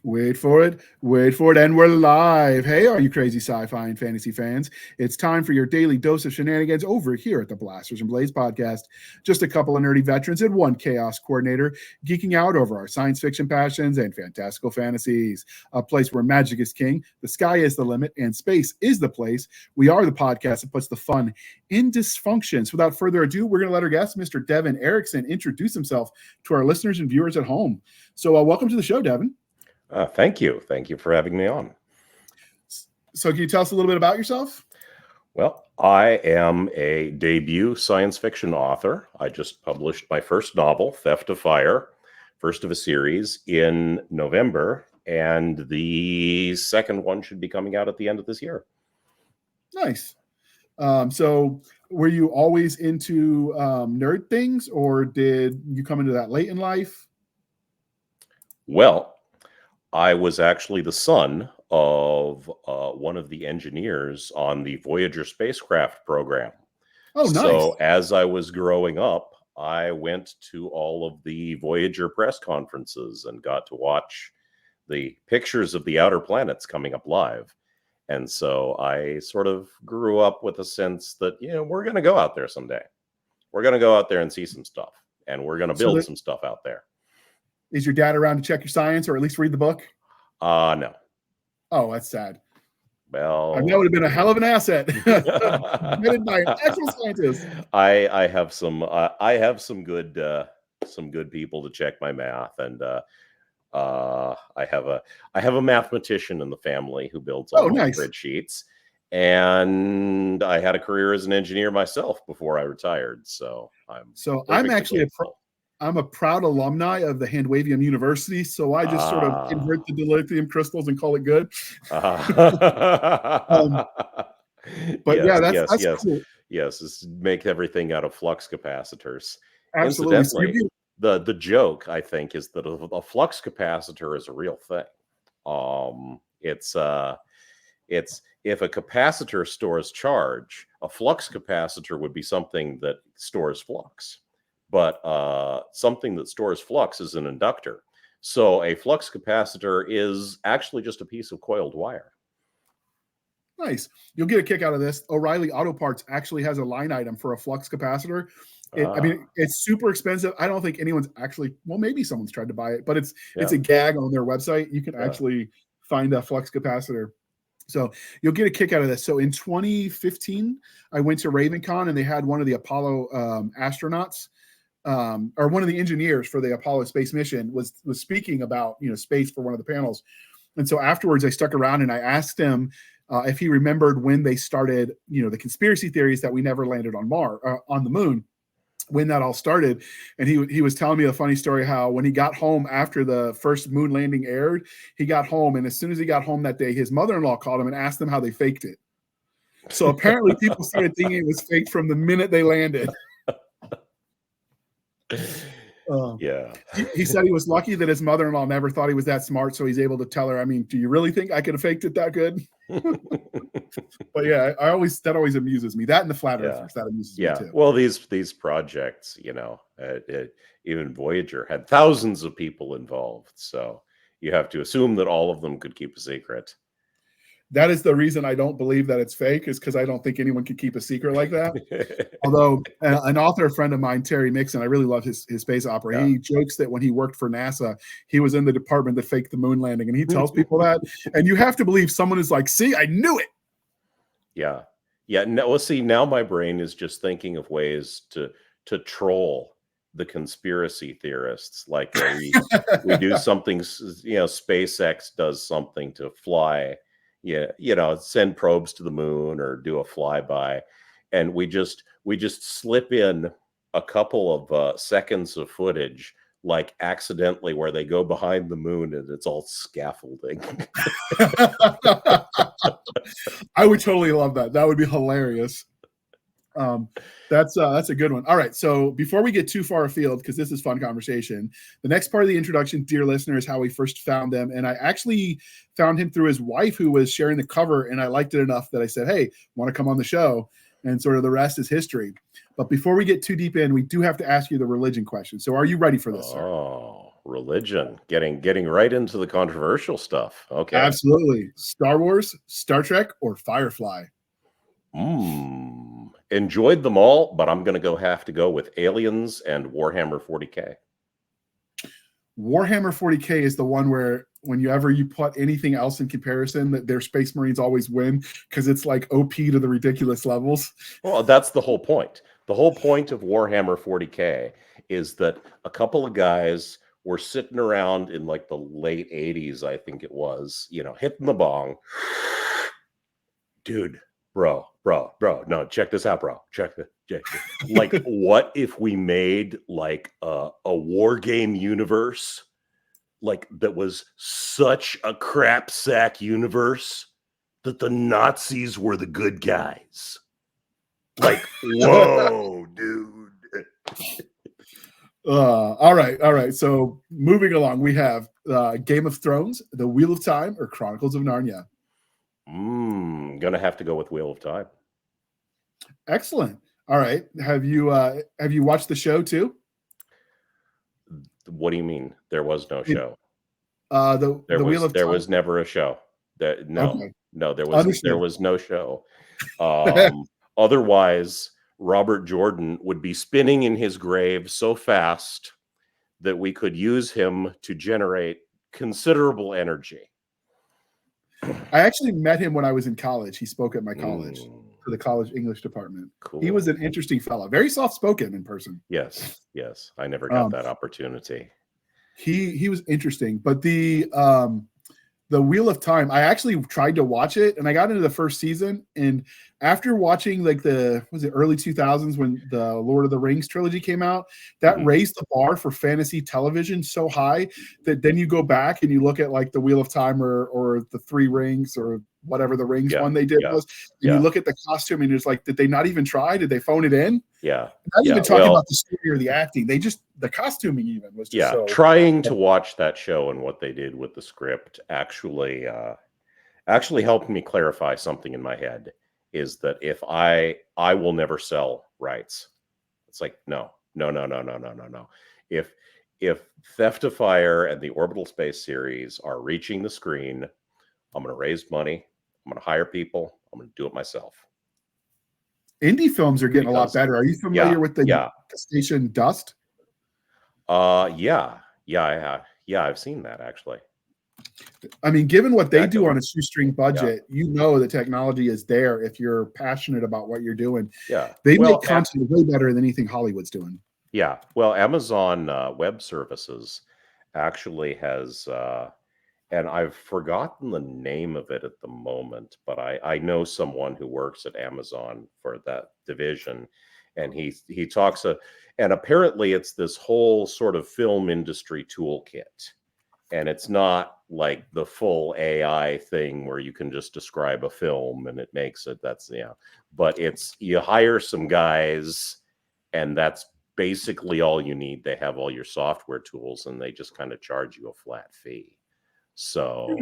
Wait for it, and we're live. Hey, all you crazy sci-fi and fantasy fans. It's time for your daily dose of shenanigans over here at the Blasters and Blades podcast. Just a couple of nerdy veterans and one chaos coordinator geeking out over our science fiction passions and fantastical fantasies. A place where magic is king, the sky is the limit, and space is the place. We are the podcast that puts the fun in dysfunction. So without further ado, we're going to let our guest, Mr. Devon Eriksen, introduce himself to our listeners and viewers at home. So welcome to the show, Devon. Thank you. Thank you for having me on. So can you tell us a little bit about yourself? Well, I am a debut science fiction author. I just published my first novel, Theft of Fire, first of a series, in November, and the second one should be coming out at the end of this year. Nice. So were you always into nerd things, or did you come into that late in life? Well, I was actually the son of one of the engineers on the Voyager spacecraft program. Oh, nice. So as I was growing up, I went to all of the Voyager press conferences and got to watch the pictures of the outer planets coming up live. And so I sort of grew up with a sense that, we're going to go out there someday. We're going to go out there and see some stuff, and we're going to build some stuff out there. Is your dad around to check your science or at least read the book? No. Oh, that's sad. Well, that would have been a hell of an asset. Committed by an actual scientist. I have some good people to check my math, and I have a mathematician in the family who builds all my spreadsheets, and I had a career as an engineer myself before I retired. So I'm actually I'm a proud alumni of the Handwavium University, so I just sort of invert the dilithium crystals and call it good. But yes, that's yes, cool. Yes, make everything out of flux capacitors. Absolutely. Incidentally, the joke, I think, is that a flux capacitor is a real thing. It's if a capacitor stores charge, a flux capacitor would be something that stores flux. But something that stores flux is an inductor. So a flux capacitor is actually just a piece of coiled wire. Nice. You'll get a kick out of this. O'Reilly Auto Parts actually has a line item for a flux capacitor. I mean, it's super expensive. I don't think anyone's actually, well, maybe someone's tried to buy it, but it's a gag on their website. You can actually find a flux capacitor. So you'll get a kick out of this. So in 2015, I went to RavenCon, and they had one of the Apollo astronauts, or one of the engineers for the Apollo space mission was speaking about, space for one of the panels. And so afterwards I stuck around and I asked him if he remembered when they started, the conspiracy theories that we never landed on on the moon, when that all started. And he was telling me a funny story, how when he got home after the first moon landing aired, he got home, and as soon as he got home that day, his mother-in-law called him and asked him how they faked it. So apparently people started thinking it was faked from the minute they landed. He said he was lucky that his mother-in-law never thought he was that smart, so he's able to tell her, I mean, do you really think I could have faked it that good? But yeah, that always amuses me. That and the flat earthers, that amuses me too. Well, these projects, even Voyager had thousands of people involved, so you have to assume that all of them could keep a secret. That is the reason I don't believe that it's fake, is because I don't think anyone could keep a secret like that. Although an author friend of mine, Terry Mixon, I really love his space opera. He jokes that when he worked for NASA, he was in the department that faked the moon landing, and he tells people that. And you have to believe someone is like, see, I knew it. Yeah. No, well, see, now my brain is just thinking of ways to troll the conspiracy theorists. Like we do something, SpaceX does something to fly, send probes to the moon or do a flyby, and we just slip in a couple of seconds of footage, like accidentally, where they go behind the moon and it's all scaffolding. I would totally love that. That would be hilarious. That's a good one. All right. So before we get too far afield, because this is fun conversation, the next part of the introduction, dear listener, is how we first found them. And I actually found him through his wife, who was sharing the cover, and I liked it enough that I said, hey, want to come on the show? And sort of the rest is history. But before we get too deep in, we do have to ask you the religion question. So are you ready for this, sir? Oh, religion. Getting right into the controversial stuff. Okay. Absolutely. Star Wars, Star Trek, or Firefly? Enjoyed them all, but I'm going to have to go with Aliens and Warhammer 40K. Warhammer 40K is the one where whenever you put anything else in comparison, that their Space Marines always win because it's like OP to the ridiculous levels. Well, that's the whole point. The whole point of Warhammer 40K is that a couple of guys were sitting around in like the late 80s, I think it was, hitting the bong. Dude, bro, no, check this out, bro. Check this. Like, what if we made like a war game universe, like that was such a crap sack universe that the Nazis were the good guys? Like, whoa, dude. All right. So moving along, we have Game of Thrones, The Wheel of Time, or Chronicles of Narnia. Gonna have to go with Wheel of Time. Excellent. All right. Have you watched the show too? What do you mean? There was no show. The Wheel of Time. There was never a show. No, there was no show. Otherwise, Robert Jordan would be spinning in his grave so fast that we could use him to generate considerable energy. I actually met him when I was in college. He spoke at my college for the college English department. Cool. He was an interesting fellow, very soft-spoken in person. Yes. I never got that opportunity. He was interesting, but the Wheel of Time, I actually tried to watch it, and I got into the first season, and after watching like early 2000s when the Lord of the Rings trilogy came out, that raised the bar for fantasy television so high that then you go back and you look at like the Wheel of Time or the Three Rings or whatever the Rings one they did was, and you look at the costume and it's like, did they not even try? Did they phone it in? Yeah. Not even talking about the story or the acting. They just, the costuming even was just trying to watch that show and what they did with the script actually helped me clarify something in my head, is that if I will never sell rights. It's like, no. If Theft of Fire and the Orbital Space series are reaching the screen, I'm going to raise money. I'm going to hire people. I'm going to do it myself. Indie films are getting a lot better. Are you familiar with the station Dust? Yeah, I've seen that actually. I mean, given what they do on a shoestring budget, the technology is there if you're passionate about what you're doing. Yeah. They make content way better than anything Hollywood's doing. Yeah. Well, Amazon Web Services actually has, and I've forgotten the name of it at the moment, but I know someone who works at Amazon for that division, and he talks, and apparently it's this whole sort of film industry toolkit. And it's not like the full AI thing where you can just describe a film and it makes it. But it's, you hire some guys and that's basically all you need. They have all your software tools and they just kind of charge you a flat fee. So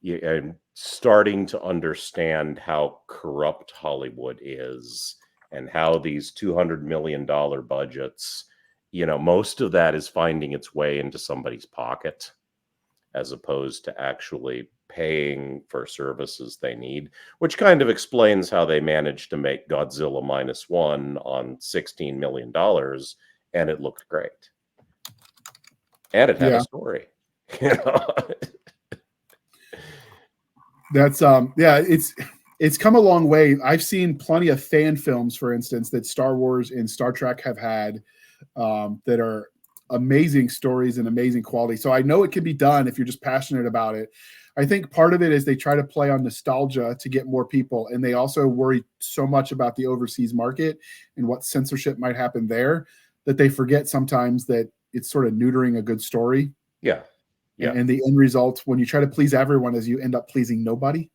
and starting to understand how corrupt Hollywood is and how these $200 million budgets, most of that is finding its way into somebody's pocket as opposed to actually paying for services they need, which kind of explains how they managed to make Godzilla -1 on $16 million and it looked great. And it had a story. That's it's come a long way. I've seen plenty of fan films, for instance, that Star Wars and Star Trek have had that are amazing stories and amazing quality. So I know it can be done if you're just passionate about it. I think part of it is they try to play on nostalgia to get more people, and they also worry so much about the overseas market and what censorship might happen there that they forget sometimes that it's sort of neutering a good story. Yeah. And the end result, when you try to please everyone, is you end up pleasing nobody.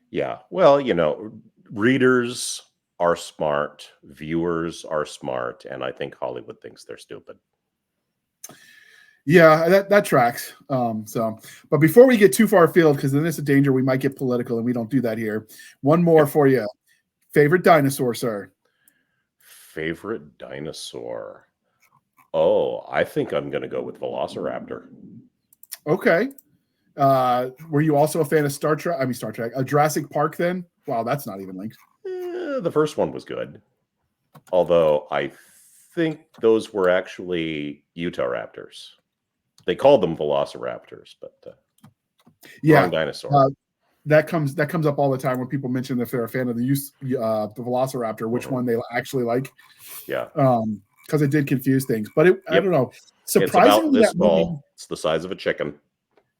Yeah. Well, readers are smart, viewers are smart, and I think Hollywood thinks they're stupid. Yeah, that tracks. But before we get too far afield, because then it's a danger we might get political, and we don't do that here. One more for you. Favorite dinosaur, sir? Favorite dinosaur? Oh, I think I'm going to go with Velociraptor. Okay. Were you also a fan of Star Trek, Jurassic Park then? Wow, that's not even linked. The first one was good. Although I think those were actually Utahraptors. They called them Velociraptors, but wrong dinosaur. That comes up all the time when people mention if they're a fan of the Velociraptor, which one they actually like. Yeah. Because it did confuse things. But I don't know. Surprisingly, it's about this small. It's the size of a chicken.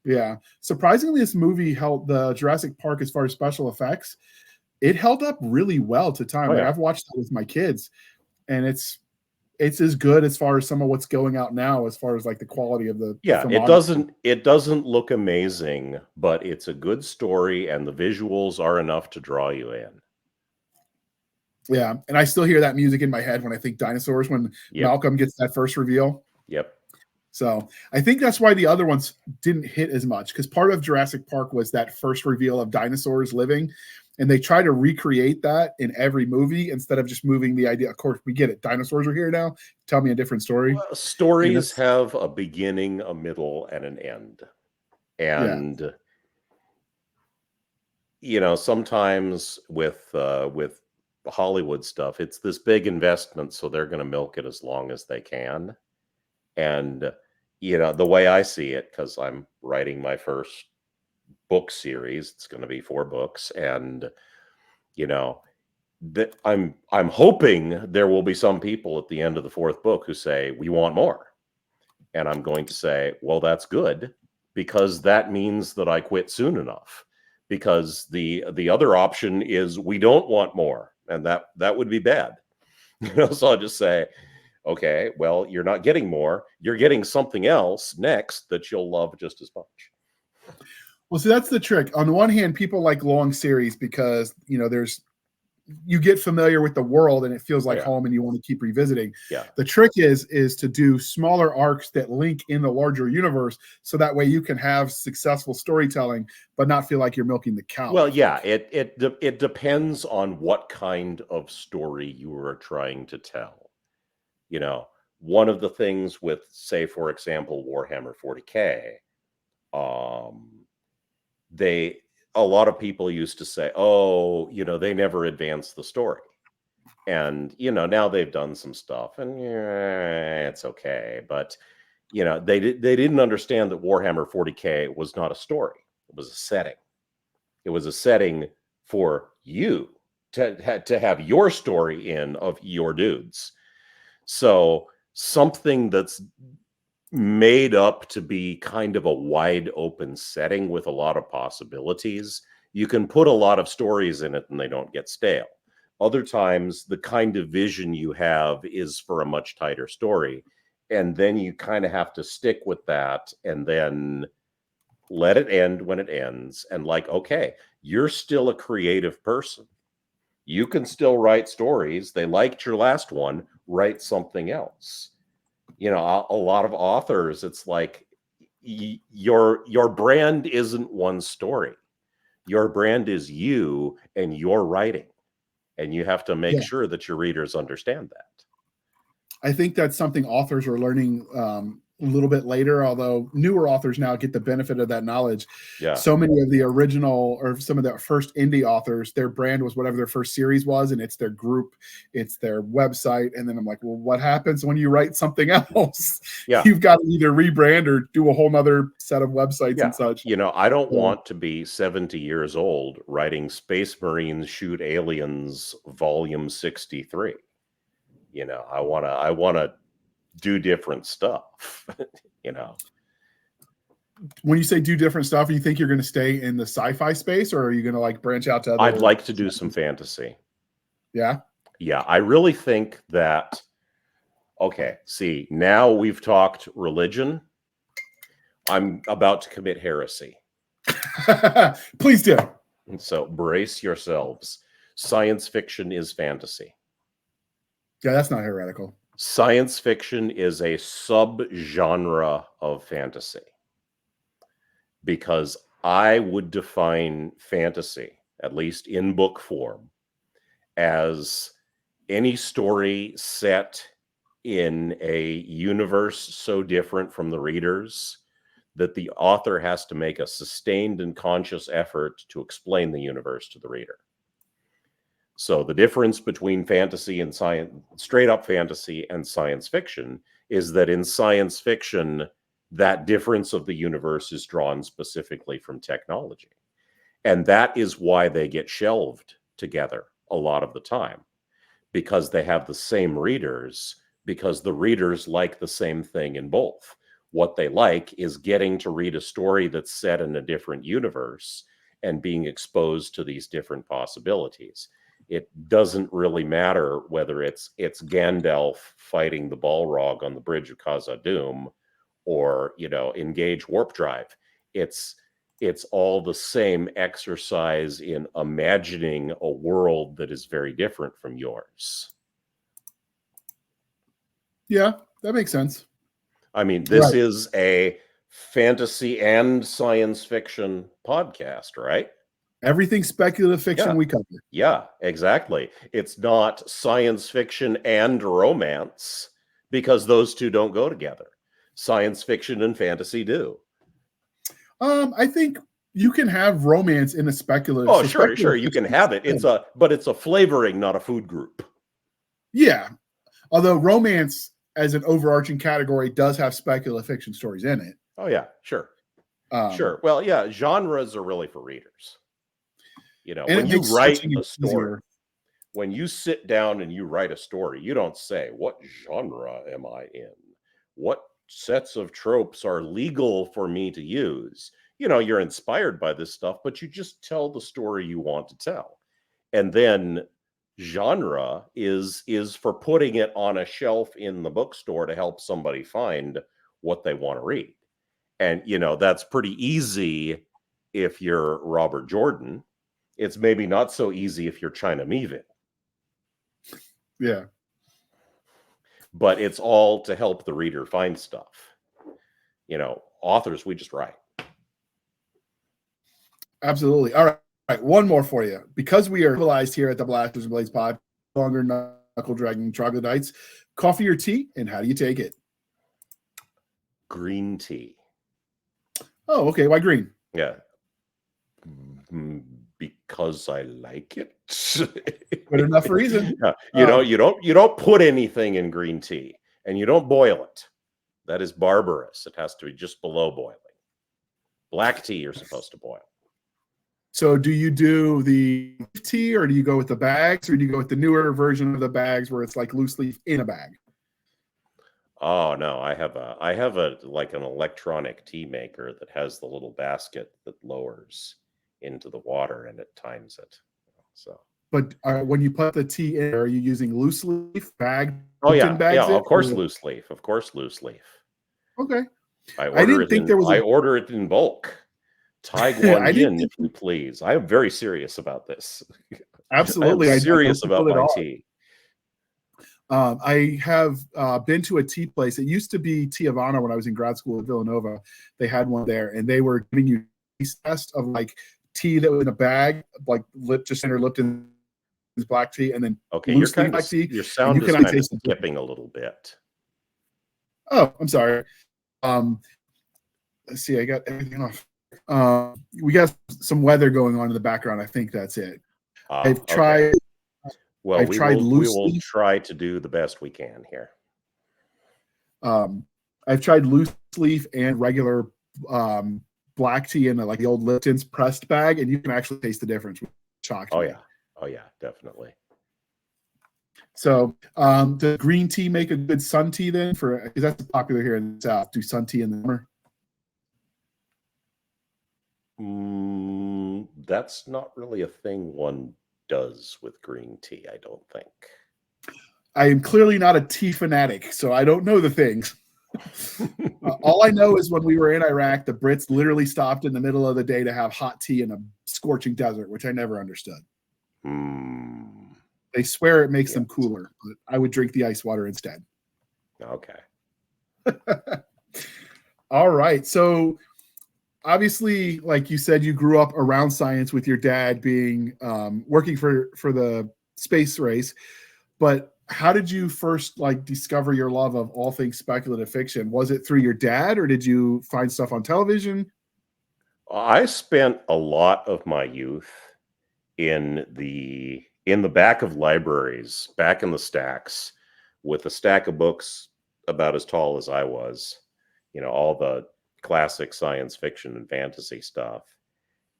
Yeah. Surprisingly, this movie held the Jurassic Park as far as special effects. It held up really well to time. Like I've watched it with my kids, and it's as good as far as some of what's going out now, as far as like the quality of the it doesn't look amazing, but it's a good story, and the visuals are enough to draw you in. Yeah, and I still hear that music in my head when I think dinosaurs, when Malcolm gets that first reveal. Yep. So I think that's why the other ones didn't hit as much, because part of Jurassic Park was that first reveal of dinosaurs living. And they try to recreate that in every movie instead of just moving the idea. Of course, we get it. Dinosaurs are here now. Tell me a different story. Well, stories have a beginning, a middle, and an end. And, sometimes with Hollywood stuff, it's this big investment, so they're going to milk it as long as they can. And, the way I see it, because I'm writing my first book series, it's going to be 4 books, and that I'm hoping there will be some people at the end of the 4th book who say we want more, and I'm going to say, well, that's good, because that means that I quit soon enough, because the other option is we don't want more, and that would be bad. So I'll just say, okay, well, you're not getting more, you're getting something else next that you'll love just as much. Well, see, that's the trick. On the one hand, people like long series because, you get familiar with the world and it feels like home and you want to keep revisiting. Yeah. The trick is to do smaller arcs that link in the larger universe, so that way you can have successful storytelling, but not feel like you're milking the cow. Well, yeah, it depends on what kind of story you are trying to tell. One of the things with, say, for example, Warhammer 40K, a lot of people used to say, oh, they never advanced the story. And, now they've done some stuff and it's okay. But, they didn't understand that Warhammer 40K was not a story. It was a setting. It was a setting for you to have your story in of your dudes. So something that's made up to be kind of a wide open setting with a lot of possibilities, you can put a lot of stories in it and they don't get stale. Other times, the kind of vision you have is for a much tighter story, and then you kind of have to stick with that and then let it end when it ends. And okay, you're still a creative person. You can still write stories. They liked your last one, write something else. A lot of authors, it's like your brand isn't one story. Your brand is you and your writing. And you have to make sure that your readers understand that. I think that's something authors are learning a little bit later, although newer authors now get the benefit of that knowledge. Yeah. So many of the original or some of the first indie authors, their brand was whatever their first series was, and it's their group, it's their website. And then I'm like, well, what happens when you write something else? Yeah. You've got to either rebrand or do a whole nother set of websites and such. I don't want to be 70 years old writing Space Marines Shoot Aliens Volume 63. I want to do different stuff. When you say do different stuff, you think you're going to stay in the sci-fi space, or are you going to branch out to other? I'd like to do some fantasy. Yeah. I really think that. Okay, see, now we've talked religion. I'm about to commit heresy. Please do. And so brace yourselves. Science fiction is fantasy. Yeah, that's not heretical. Science fiction is a subgenre of fantasy, because I would define fantasy, at least in book form, as any story set in a universe so different from the readers that the author has to make a sustained and conscious effort to explain the universe to the reader. So the difference between fantasy and science, straight up fantasy and science fiction, is that in science fiction, that difference of the universe is drawn specifically from technology. And that is why they get shelved together a lot of the time, because they have the same readers, because the readers like the same thing in both. What they like is getting to read a story that's set in a different universe and being exposed to these different possibilities. It doesn't really matter whether it's Gandalf fighting the Balrog on the bridge of Khazad-dûm, or, you know, engage warp drive. It's all the same exercise in imagining a world that is very different from yours. Yeah, that makes sense. I mean, this is a fantasy and science fiction podcast, right? Everything speculative fiction we cover. Yeah, exactly. It's not science fiction and romance, because those two don't go together. Science fiction and fantasy do. I think you can have romance in a speculative. Oh, sure, you can have it. But it's a flavoring, not a food group. Yeah. Although romance as an overarching category does have speculative fiction stories in it. Oh, yeah, sure. Sure. Well, yeah, genres are really for readers. You know, when you write a story, when you sit down and you write a story, you don't say, what genre am I in? What sets of tropes are legal for me to use? You know, you're inspired by this stuff, but you just tell the story you want to tell. And then genre is for putting it on a shelf in the bookstore to help somebody find what they want to read. And, you know, that's pretty easy if you're Robert Jordan. It's maybe not so easy if you're China Miéville. Yeah. But it's all to help the reader find stuff. You know, authors, we just write. Absolutely. All right. One more for you. Because we are civilized here at the Blasters and Blades pod, longer knuckle dragging troglodytes, coffee or tea, and how do you take it? Green tea. Oh, okay. Why green? Yeah. Because I like it. Good enough reason. Yeah. You don't put anything in green tea, and you don't boil it. That is barbarous. It has to be just below boiling. Black tea you're supposed to boil. So do you do the tea, or do you go with the bags, or do you go with the newer version of the bags where it's like loose leaf in a bag? Oh no, I have a like an electronic tea maker that has the little basket that lowers into the water and it times it. So, but when you put the tea in, are you using loose leaf bag? Oh yeah, of course loose leaf. Of course loose leaf. Okay. I order it in bulk. Tag one in, if you please. I am very serious about this. Absolutely, I'm serious about my tea. I have been to a tea place. It used to be Tea Havana when I was in grad school at Villanova. They had one there, and they were giving you a test of like tea that was in a bag, like just center Lipton black tea, and then your sound is kind of skipping a little bit. Oh, I'm sorry. Let's see. I got everything off. We got some weather going on in the background. I think that's it. I've tried. Well, we will try to do the best we can here. I've tried loose leaf and regular black tea in like the old Lipton's pressed bag, and you can actually taste the difference. Oh yeah, definitely. So, does green tea make a good sun tea then? Because that's popular here in the South. Do sun tea in the summer? That's not really a thing one does with green tea, I don't think. I am clearly not a tea fanatic, so I don't know the things. All I know is when we were in Iraq, the Brits literally stopped in the middle of the day to have hot tea in a scorching desert, which I never understood. They swear it makes them cooler, but I would drink the ice water instead. Okay. All right. So obviously, like you said, you grew up around science with your dad being working for the space race. But how did you first like discover your love of all things speculative fiction? Was it through your dad, or did you find stuff on television? I spent a lot of my youth in the back of libraries, back in the stacks, with a stack of books about as tall as I was, all the classic science fiction and fantasy stuff.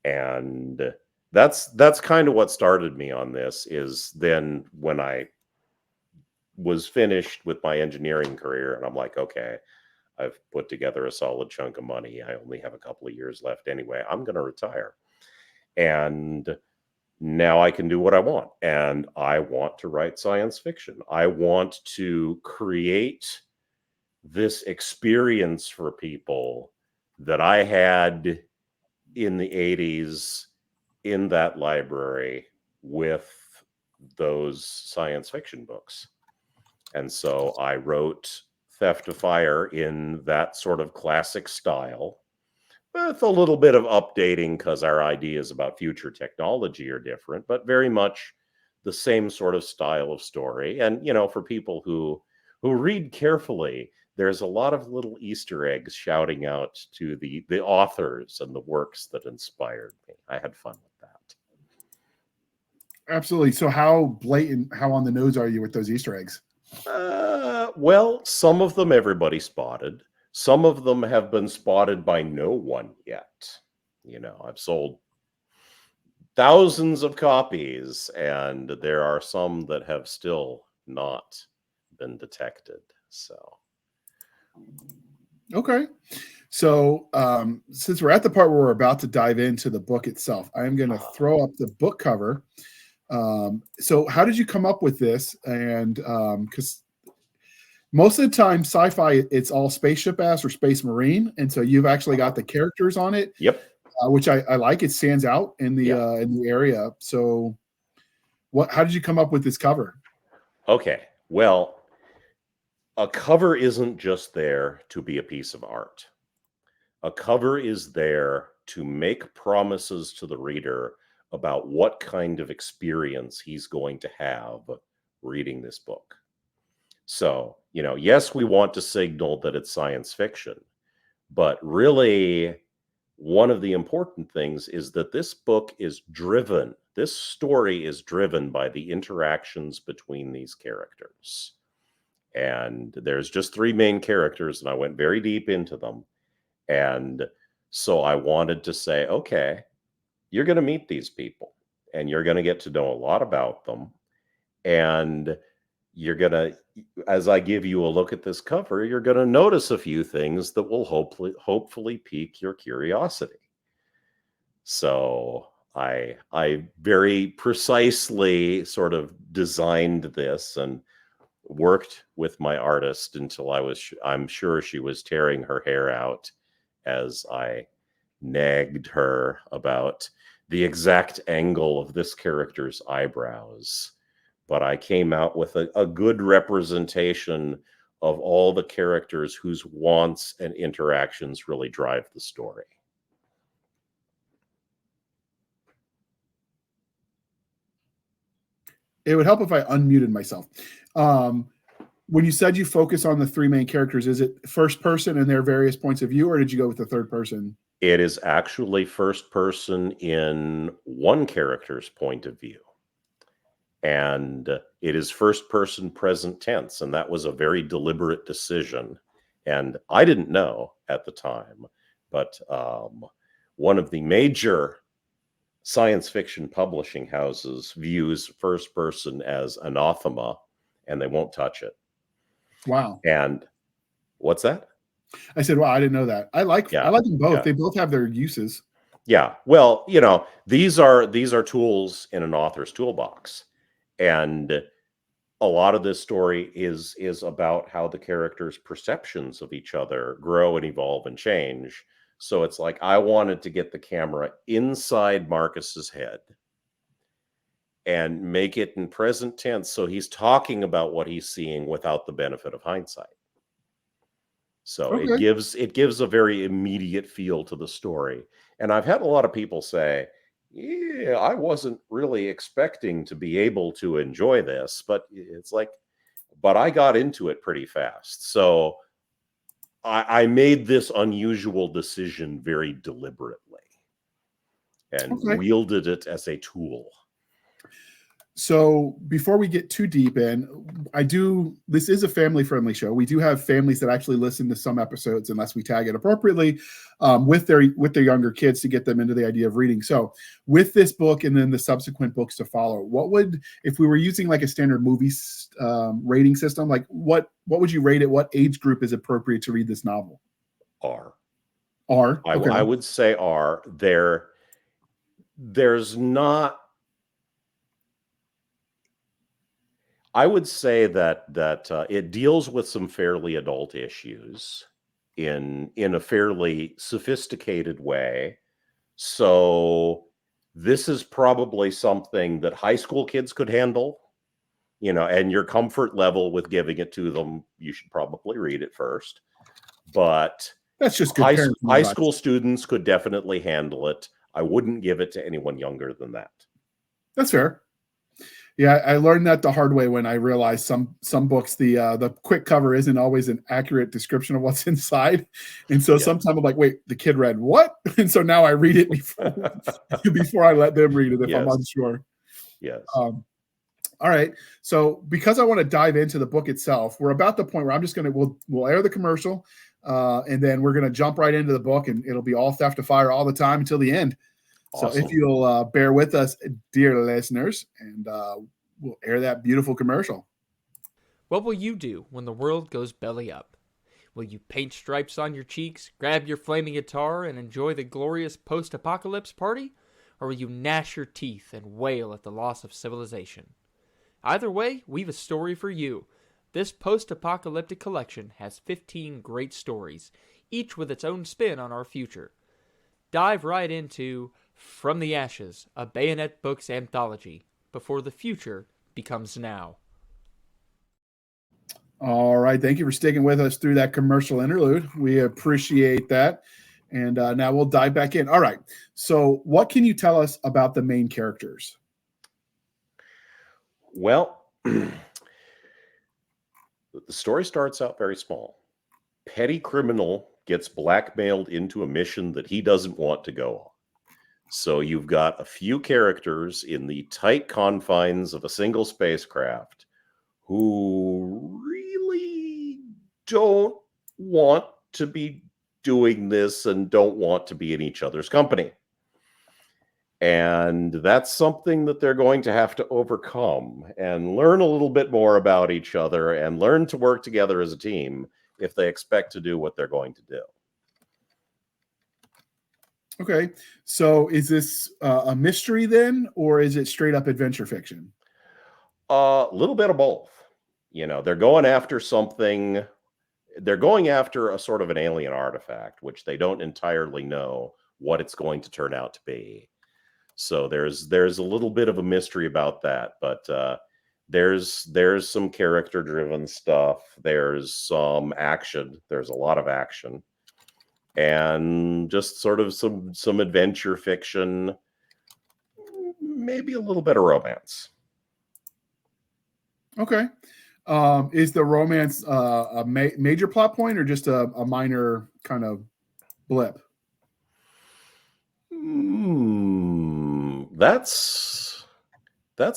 And that's kind of what started me on this. Is then when I was finished with my engineering career, and I'm like, okay, I've put together a solid chunk of money. I only have a couple of years left anyway. I'm going to retire. And now I can do what I want. And I want to write science fiction. I want to create this experience for people that I had in the 80s in that library with those science fiction books. And so I wrote Theft of Fire in that sort of classic style, with a little bit of updating because our ideas about future technology are different, but very much the same sort of style of story. And for people who read carefully, there's a lot of little Easter eggs shouting out to the authors and the works that inspired me. I had fun with that. Absolutely. So how blatant, how on the nose are you with those Easter eggs? Well, some of them everybody spotted. Some of them have been spotted by no one yet. I've sold thousands of copies, and there are some that have still not been detected. So, okay. So since we're at the part where we're about to dive into the book itself, I'm going to throw up the book cover. So how did you come up with this? And because most of the time, sci-fi, it's all spaceship ass or space marine, and so you've actually got the characters on it. Yep. Which I like. It stands out in the area. So, how did you come up with this cover? Okay, well, a cover isn't just there to be a piece of art. A cover is there to make promises to the reader about what kind of experience he's going to have reading this book. So, yes, we want to signal that it's science fiction, but really, one of the important things is that this book is driven, this story is driven by the interactions between these characters. And there's just three main characters, and I went very deep into them. And so I wanted to say, okay, you're going to meet these people, and you're going to get to know a lot about them. And you're going to, as I give you a look at this cover, you're going to notice a few things that will hopefully pique your curiosity. So I very precisely sort of designed this and worked with my artist until I'm sure she was tearing her hair out as I nagged her about the exact angle of this character's eyebrows. But I came out with a good representation of all the characters whose wants and interactions really drive the story. It would help if I unmuted myself. When you said you focus on the three main characters, is it first person and their various points of view, or did you go with the third person? It is actually first person in one character's point of view. And it is first person present tense. And that was a very deliberate decision. And I didn't know at the time, but one of the major science fiction publishing houses views first person as anathema, and they won't touch it. Wow. And what's that? I said, wow, I didn't know that. I like them both. Yeah. They both have their uses. Yeah. Well, these are tools in an author's toolbox. And a lot of this story is about how the characters' perceptions of each other grow and evolve and change. So it's like I wanted to get the camera inside Marcus's head and make it in present tense, so he's talking about what he's seeing without the benefit of hindsight. So it gives a very immediate feel to the story. And I've had a lot of people say, yeah, I wasn't really expecting to be able to enjoy this, but it's like, but I got into it pretty fast. So I made this unusual decision very deliberately and wielded it as a tool. So before we get too deep in, this is a family-friendly show. We do have families that actually listen to some episodes, unless we tag it appropriately, with their younger kids to get them into the idea of reading. So with this book and then the subsequent books to follow, if we were using like a standard movie rating system, like what would you rate it? What age group is appropriate to read this novel? R. R. Okay. I would say R. There's not. I would say that it deals with some fairly adult issues in a fairly sophisticated way. So this is probably something that high school kids could handle, and your comfort level with giving it to them, you should probably read it first. But that's just good. High school students could definitely handle it. I wouldn't give it to anyone younger than that. That's fair. Yeah, I learned that the hard way when I realized some books, the quick cover isn't always an accurate description of what's inside. And so sometimes I'm like, wait, the kid read what? And so now I read it before I let them read it if I'm unsure. Yes. All right. So because I want to dive into the book itself, we're about the point where I'm just we'll air the commercial and then we're going to jump right into the book, and it'll be all theft to fire all the time until the end. Awesome. So if you'll bear with us, dear listeners, and we'll air that beautiful commercial. What will you do when the world goes belly up? Will you paint stripes on your cheeks, grab your flaming guitar, and enjoy the glorious post-apocalypse party? Or will you gnash your teeth and wail at the loss of civilization? Either way, we've a story for you. This post-apocalyptic collection has 15 great stories, each with its own spin on our future. Dive right into From the Ashes, a Bayonet Books anthology, before the future becomes now. All right. Thank you for sticking with us through that commercial interlude. We appreciate that. And now we'll dive back in. All right. So what can you tell us about the main characters? Well, the story starts out very small. Petty criminal gets blackmailed into a mission that he doesn't want to go on. So you've got a few characters in the tight confines of a single spacecraft who really don't want to be doing this and don't want to be in each other's company. And that's something that they're going to have to overcome and learn a little bit more about each other and learn to work together as a team if they expect to do what they're going to do. Okay, so is this a mystery then, or is it straight up adventure fiction? A little bit of both. They're going after something. They're going after a sort of an alien artifact, which they don't entirely know what it's going to turn out to be. So there's a little bit of a mystery about that, but there's some character-driven stuff. There's some action. There's a lot of action. And just sort of some adventure fiction, maybe a little bit of romance. Okay. Is the romance a major plot point or just a minor kind of blip? That's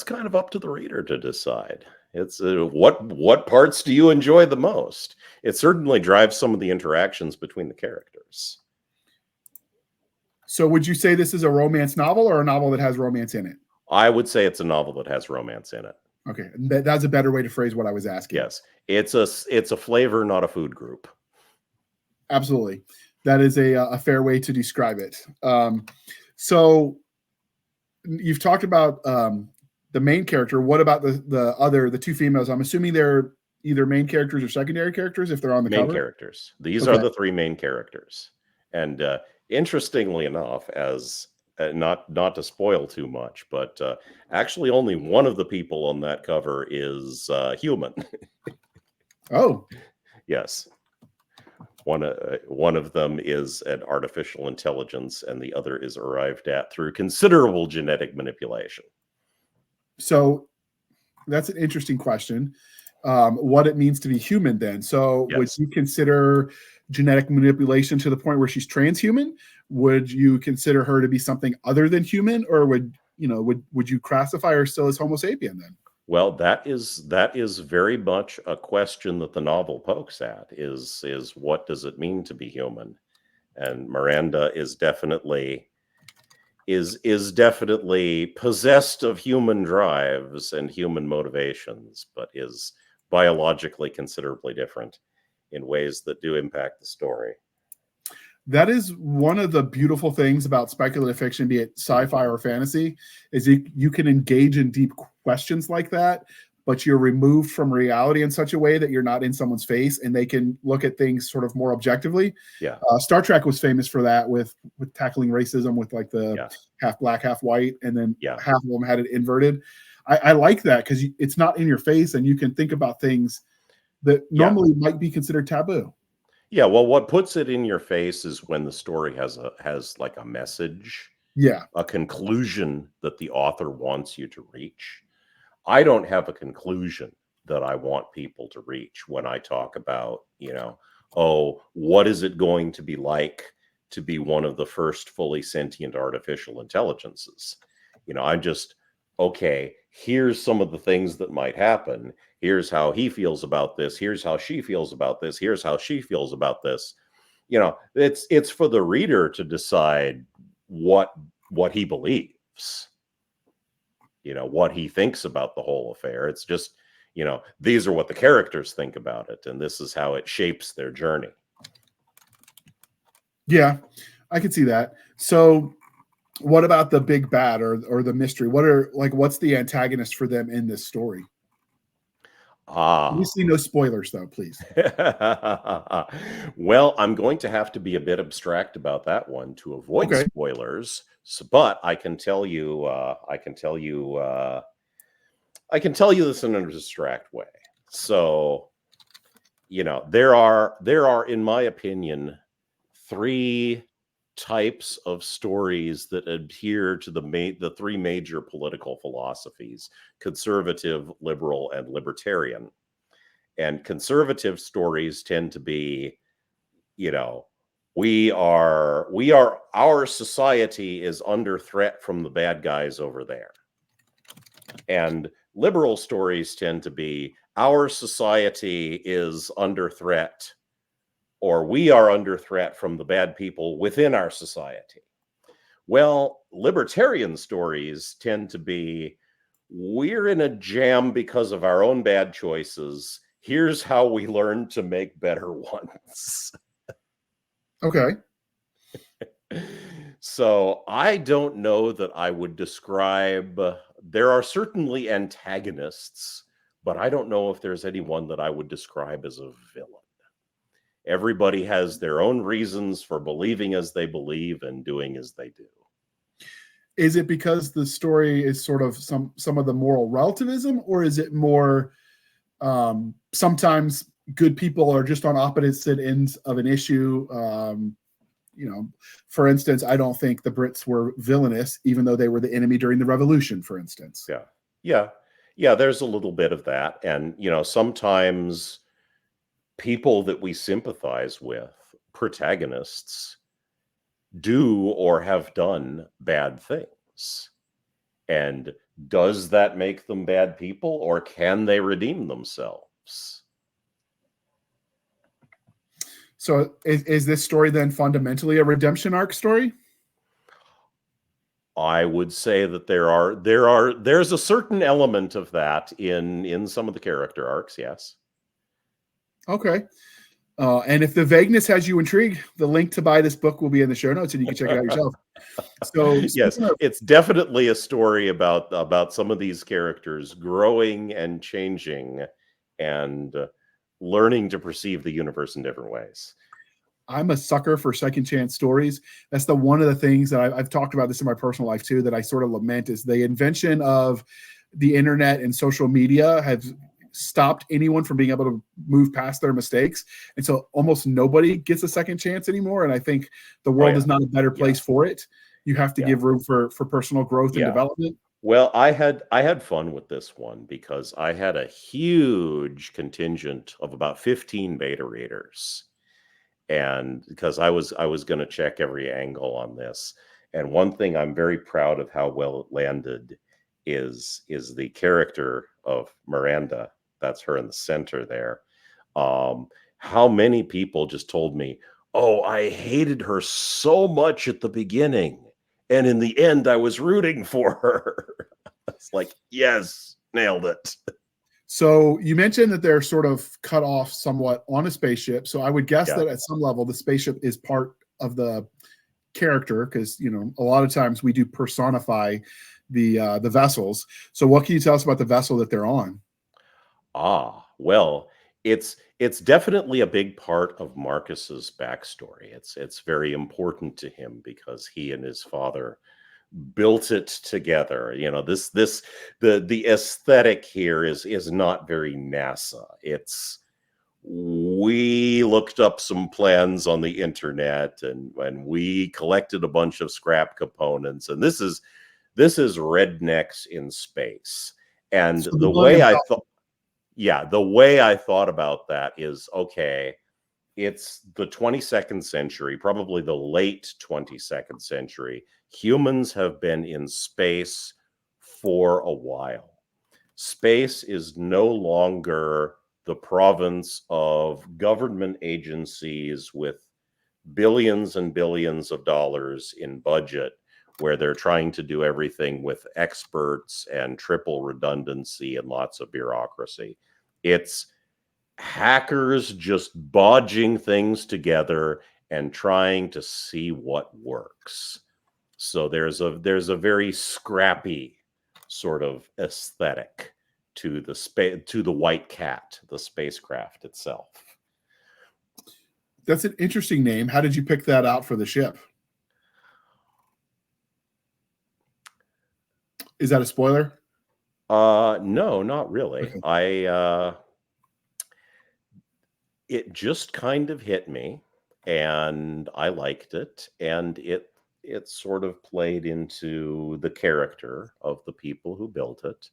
kind of up to the reader to decide. It's what parts do you enjoy the most? It certainly drives some of the interactions between the characters. So would you say this is a romance novel or a novel that has romance in it? I would say it's a novel that has romance in it. Okay, that's a better way to phrase what I was asking. Yes, it's a flavor, not a food group. Absolutely, that is a fair way to describe it. So you've talked about the main character. What about the two females? I'm assuming they're either main characters or secondary characters if they're on the cover. Main characters. These are the three main characters. And interestingly enough, as not to spoil too much, but actually only one of the people on that cover is human. Oh, yes. One of them is an artificial intelligence, and the other is arrived at through considerable genetic manipulation. So that's an interesting question. what it means to be human then. So would Yes. you consider genetic manipulation to the point where she's transhuman? Would you consider her to be something other than human, or would you classify her still as Homo sapien then? Well, that is very much a question that the novel pokes at, is what does it mean to be human? And Miranda is definitely possessed of human drives and human motivations, but is biologically considerably different in ways that do impact the story. That is one of the beautiful things about speculative fiction, be it sci-fi or fantasy, is you can engage in deep questions like that, but you're removed from reality in such a way that you're not in someone's face and they can look at things sort of more objectively. Yeah. Star Trek was famous for that with tackling racism with like the half black, half white, and then half of them had it inverted. I like that because it's not in your face and you can think about things that normally might be considered taboo. Yeah, well, what puts it in your face is when the story has like a message, a conclusion that the author wants you to reach. I don't have a conclusion that I want people to reach when I talk about, what is it going to be like to be one of the first fully sentient artificial intelligences? I'm just, okay, here's some of the things that might happen. Here's how he feels about this. Here's how she feels about this. Here's how she feels about this. It's for the reader to decide what he believes, what he thinks about the whole affair. It's just, these are what the characters think about it, and this is how it shapes their journey. Yeah, I can see that. So what about the big bad or the mystery? What's the antagonist for them in this story? Obviously, no spoilers, though, please. Well, I'm going to have to be a bit abstract about that one to avoid spoilers. But I can tell you, this in an abstract way. So, there are, in my opinion, 3 types of stories that adhere to the 3 major political philosophies: conservative, liberal, and libertarian. And conservative stories tend to be, our society is under threat from the bad guys over there. And liberal stories tend to be, our society is under threat, or we are under threat from the bad people within our society. Well, libertarian stories tend to be, we're in a jam because of our own bad choices. Here's how we learn to make better ones. Okay. So I don't know that I would describe, there are certainly antagonists, but I don't know if there's anyone that I would describe as a villain. Everybody has their own reasons for believing as they believe and doing as they do. Is it because the story is sort of some of the moral relativism, or is it more sometimes good people are just on opposite ends of an issue? For instance, I don't think the Brits were villainous, even though they were the enemy during the revolution, for instance. Yeah. There's a little bit of that. And, sometimes people that we sympathize with, protagonists, do or have done bad things. And does that make them bad people, or can they redeem themselves? So is this story then fundamentally a redemption arc story? I would say that there's a certain element of that in some of the character arcs, yes. Okay. And if the vagueness has you intrigued, the link to buy this book will be in the show notes and you can check it out yourself. So yes, it's definitely a story about some of these characters growing and changing and learning to perceive the universe in different ways. I'm a sucker for second chance stories. That's one of the things that I've talked about this in my personal life too, that I sort of lament, is the invention of the internet and social media has stopped anyone from being able to move past their mistakes. And so almost nobody gets a second chance anymore. And I think the world is not a better place for it. You have to give room for personal growth and development. Well, I had fun with this one because I had a huge contingent of about 15 beta readers. And because I was going to check every angle on this. And one thing I'm very proud of how well it landed is the character of Miranda. That's her in the center there. Um, how many people just told me, "Oh, I hated her so much at the beginning, and in the end, I was rooting for her." It's like, yes, nailed it. So you mentioned that they're sort of cut off somewhat on a spaceship. So I would guess Yeah. that at some level the spaceship is part of the character, because a lot of times we do personify the vessels. So what can you tell us about the vessel that they're on? Well, it's definitely a big part of Marcus's backstory. It's very important to him because he and his father built it together. The aesthetic here is not very NASA. It's we looked up some plans on the internet and we collected a bunch of scrap components, and this is rednecks in space. And So the the Millennium way I Falcon. thought yeah, the way I thought about that is, okay, it's the 22nd century, probably the late 22nd century. Humans have been in space for a while. Space is no longer the province of government agencies with billions and billions of dollars in budget, where they're trying to do everything with experts and triple redundancy and lots of bureaucracy. It's hackers just bodging things together and trying to see what works. So there's a very scrappy sort of aesthetic to the white cat, the spacecraft itself. That's an interesting name. How did you pick that out for the ship? Is that a spoiler? No, not really. Okay. It just kind of hit me, and I liked it, and it sort of played into the character of the people who built it.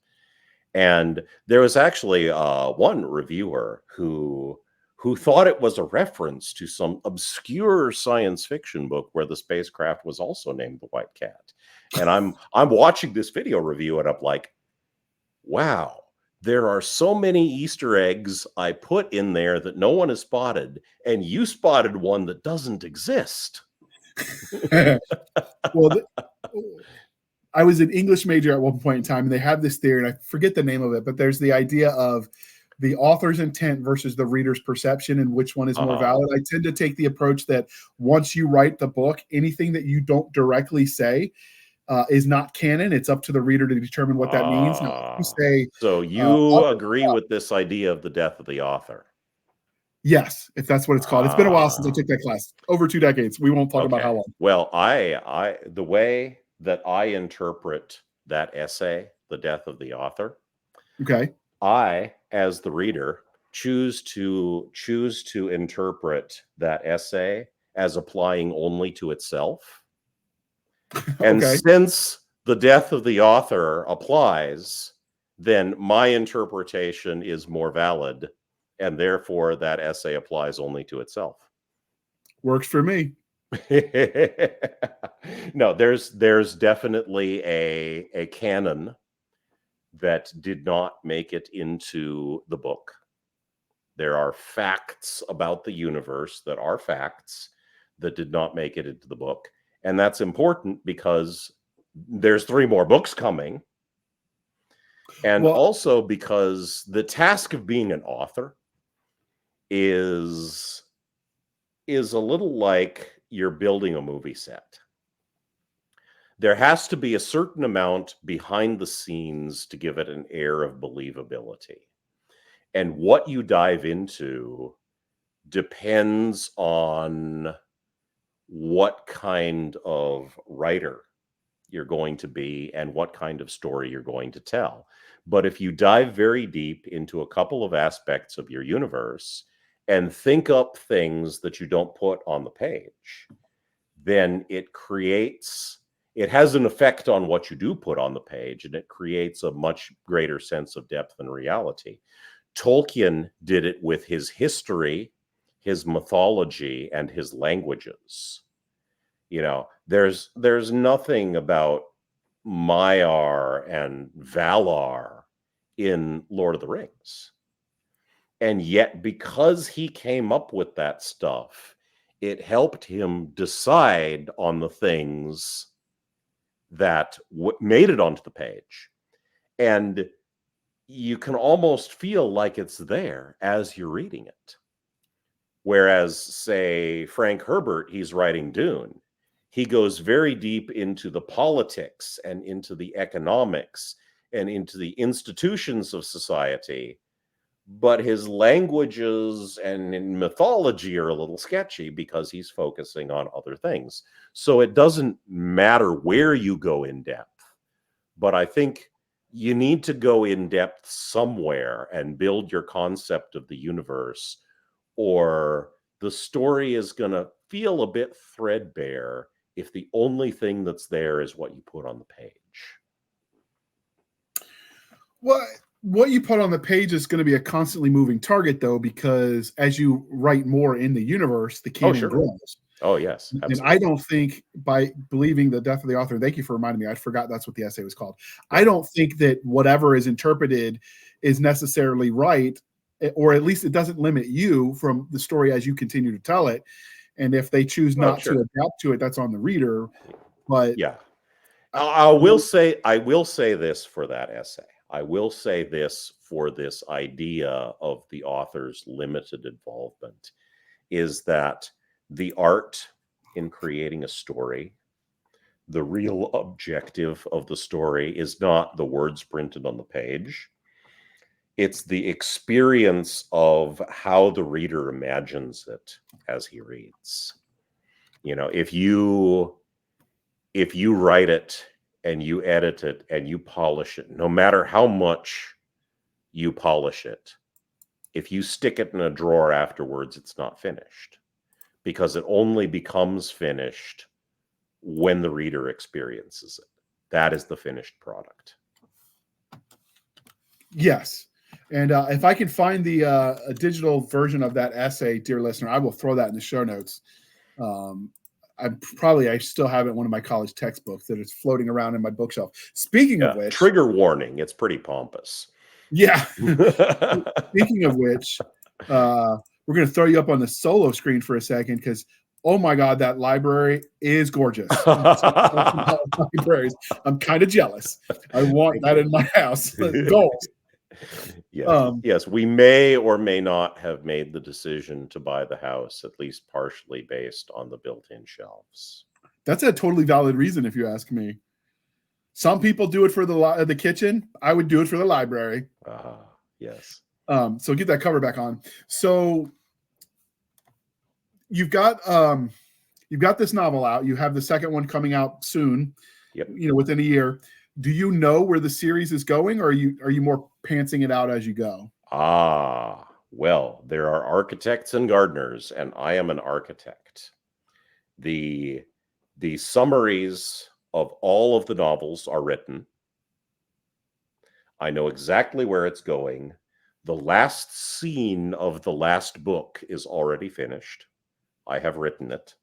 And there was actually one reviewer who thought it was a reference to some obscure science fiction book where the spacecraft was also named the White Cat. And I'm watching this video review and I'm like, wow, there are so many Easter eggs I put in there that no one has spotted, and you spotted one that doesn't exist. Well, I was an English major at one point in time, and they have this theory, and I forget the name of it, but there's the idea of the author's intent versus the reader's perception and which one is more valid. I tend to take the approach that once you write the book, anything that you don't directly say is not canon. It's up to the reader to determine what that means. Now, if you say, So you agree with this idea of the death of the author? yes, if that's what it's called. It's been a while since I took that class. Over 2 decades. We won't talk about how long. Well, I the way that I interpret that essay, The Death of the Author, Okay. I, as the reader, choose to interpret that essay as applying only to itself. And Okay. since the death of the author applies, then my interpretation is more valid, and therefore that essay applies only to itself. Works for me. No, there's definitely a canon that did not make it into the book. There are facts about the universe that are facts that did not make it into the book. And that's important because there's 3 more books coming. And also because the task of being an author is a little like you're building a movie set. There has to be a certain amount behind the scenes to give it an air of believability. And what you dive into depends on what kind of writer you're going to be and what kind of story you're going to tell. But if you dive very deep into a couple of aspects of your universe and think up things that you don't put on the page, then it creates it has an effect on what you do put on the page, and it creates a much greater sense of depth and reality. Tolkien did it with his history, his mythology, and his languages. You know, there's nothing about Maiar and Valar in Lord of the Rings. And yet, because he came up with that stuff, it helped him decide on the things that made it onto the page. And you can almost feel like it's there as you're reading it. Whereas, say, Frank Herbert, he's writing Dune. He goes very deep into the politics and into the economics and into the institutions of society. But his languages and mythology are a little sketchy because he's focusing on other things. So it doesn't matter where you go in depth, but I think you need to go in depth somewhere and build your concept of the universe, or the story is going to feel a bit threadbare if the only thing that's there is what you put on the page. What you put on the page is going to be a constantly moving target, though, because as you write more in the universe, the canon grows. Oh, yes. Absolutely. And I don't think by believing the death of the author, thank you for reminding me, I forgot that's what the essay was called. Yeah. I don't think that whatever is interpreted is necessarily right, or at least it doesn't limit you from the story as you continue to tell it. And if they choose not to adapt to it, that's on the reader. But yeah, I will say this for that essay. I will say this for this idea of the author's limited involvement, is that the art in creating a story, the real objective of the story is not the words printed on the page. It's the experience of how the reader imagines it as he reads. You know, if you write it and you edit it and you polish it, no matter how much you polish it, if you stick it in a drawer afterwards, it's not finished, because it only becomes finished when the reader experiences it. That is the finished product. Yes. And if I can find the a digital version of that essay, dear listener, I will throw that in the show notes. I still have it in one of my college textbooks that is floating around in my bookshelf. Speaking of which, trigger warning, it's pretty pompous. Yeah. Speaking of which, we're going to throw you up on the solo screen for a second, because oh my God, that library is gorgeous. Libraries. I'm kind of jealous. I want that in my house. Goals. Yes. Yes, we may or may not have made the decision to buy the house, at least partially based on the built-in shelves. That's a totally valid reason, if you ask me. Some people do it for the kitchen. I would do it for the library. Yes. So get that cover back on. So you've got this novel out. You have the second one coming out soon. Yep. You know, within a year. Do you know where the series is going, or are you more pantsing it out as you go? Well, there are architects and gardeners, and I am an architect. The summaries of all of the novels are written. I know exactly where it's going. The last scene of the last book is already finished. I have written it.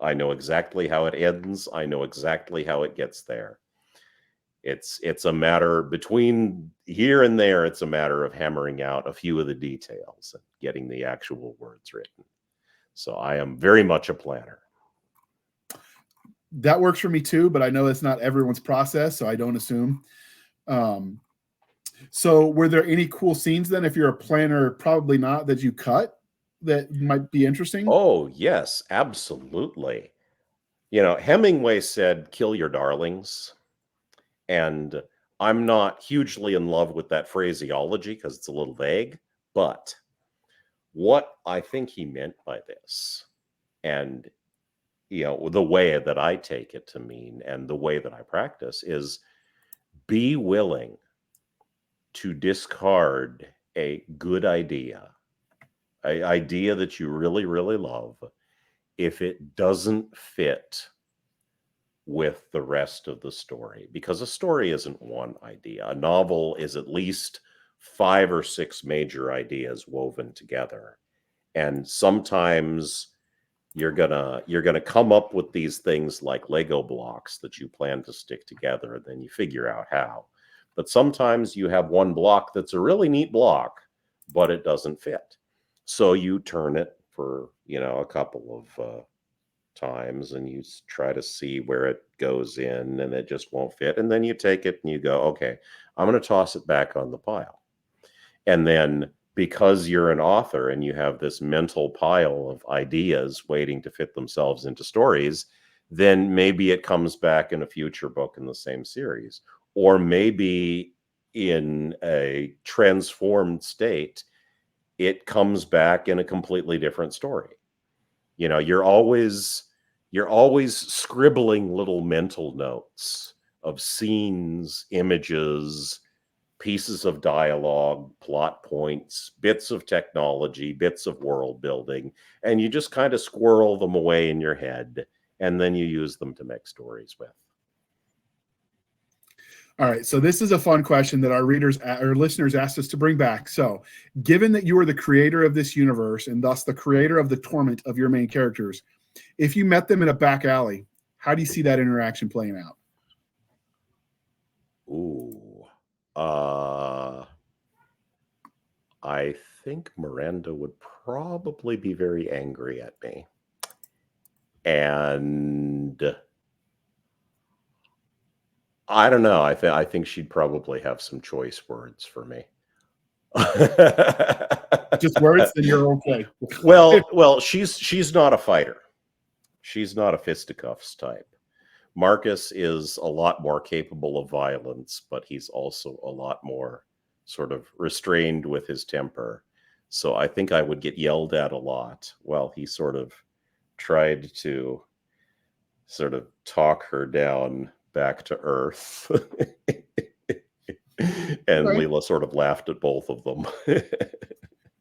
I know exactly how it ends. I know exactly how it gets there. It's a matter between here and there. It's a matter of hammering out a few of the details and getting the actual words written. So I am very much a planner. That works for me too, but I know it's not everyone's process, so I don't assume. So were there any cool scenes then, if you're a planner? Probably not, that you cut that might be interesting? Oh, yes, absolutely. You know, Hemingway said, "Kill your darlings." And I'm not hugely in love with that phraseology because it's a little vague, but what I think he meant by this, and you know, the way that I take it to mean and the way that I practice, is be willing to discard a good idea, an idea that you really, really love, if it doesn't fit with the rest of the story, because a story isn't one idea. A novel is at least 5 or 6 major ideas woven together. And sometimes you're gonna come up with these things like Lego blocks that you plan to stick together, and then you figure out how. But sometimes you have one block that's a really neat block, but it doesn't fit. So you turn it for, a couple of times, and you try to see where it goes in, and it just won't fit. And then you take it and you go, okay, I'm going to toss it back on the pile. And then, because you're an author and you have this mental pile of ideas waiting to fit themselves into stories, then maybe it comes back in a future book in the same series, or maybe in a transformed state, it comes back in a completely different story. You're always scribbling little mental notes of scenes, images, pieces of dialogue, plot points, bits of technology, bits of world building, and you just kind of squirrel them away in your head, and then you use them to make stories with. All right, so this is a fun question that our listeners asked us to bring back. So, given that you are the creator of this universe and thus the creator of the torment of your main characters, if you met them in a back alley, how do you see that interaction playing out? Ooh, I think Miranda would probably be very angry at me, and I don't know. I think she'd probably have some choice words for me. Just words, then you're okay. Well, she's not a fighter. She's not a fisticuffs type. Marcus is a lot more capable of violence, but he's also a lot more sort of restrained with his temper. So I think I would get yelled at a lot while he sort of tried to sort of talk her down back to earth. And Right. Leela sort of laughed at both of them.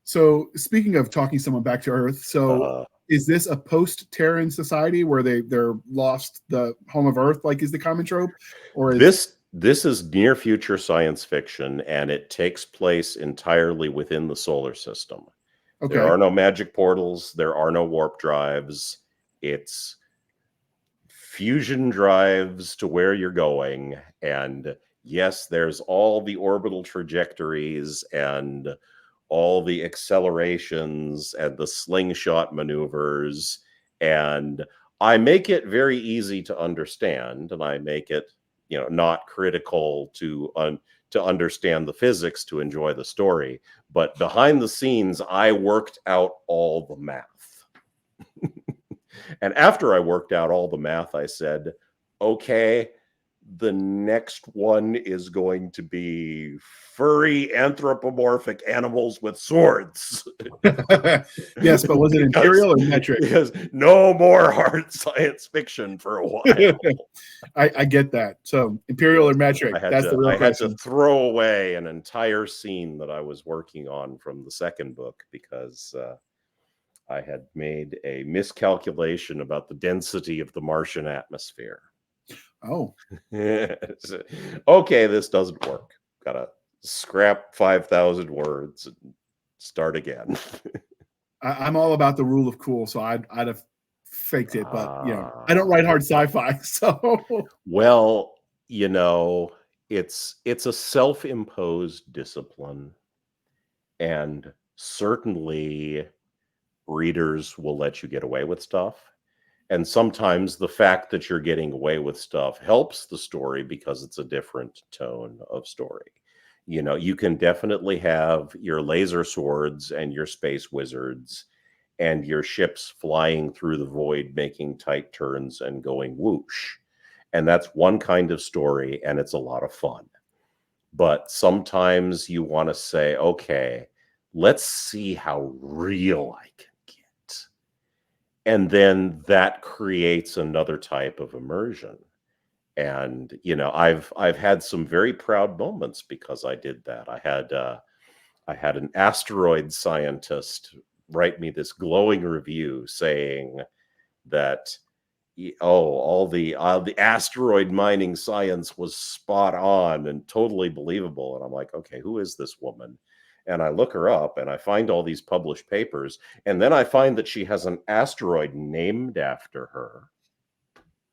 So, speaking of talking someone back to earth, so is this a post-Terran society where they're lost the home of Earth, like is the common trope, or is this is near future science fiction, and it takes place entirely within the solar system. okay? There are no magic portals. There are no warp drives. It's fusion drives to where you're going. And yes, there's all the orbital trajectories and all the accelerations and the slingshot maneuvers. And I make it very easy to understand, and I make it, not critical to understand the physics to enjoy the story. But behind the scenes, I worked out all the math. And after I worked out all the math, I said, okay, the next one is going to be furry anthropomorphic animals with swords. Yes, but was it imperial or metric? Because no more hard science fiction for a while. I get that. So imperial or metric? That's the real question. I had to throw away an entire scene that I was working on from the second book because I had made a miscalculation about the density of the Martian atmosphere. Oh, okay, this doesn't work. Gotta scrap 5,000 words and start again. I'm all about the rule of cool, so I'd have faked it, but I don't write hard sci-fi, so well, it's a self-imposed discipline, and certainly readers will let you get away with stuff. And sometimes the fact that you're getting away with stuff helps the story because it's a different tone of story. You can definitely have your laser swords and your space wizards and your ships flying through the void, making tight turns and going whoosh. And that's one kind of story, and it's a lot of fun. But sometimes you want to say, okay, let's see how real I can get. And then that creates another type of immersion. And, I've had some very proud moments because I did that. I had an asteroid scientist write me this glowing review saying that all the asteroid mining science was spot on and totally believable. And I'm like, okay, who is this woman? And I look her up and I find all these published papers. And then I find that she has an asteroid named after her.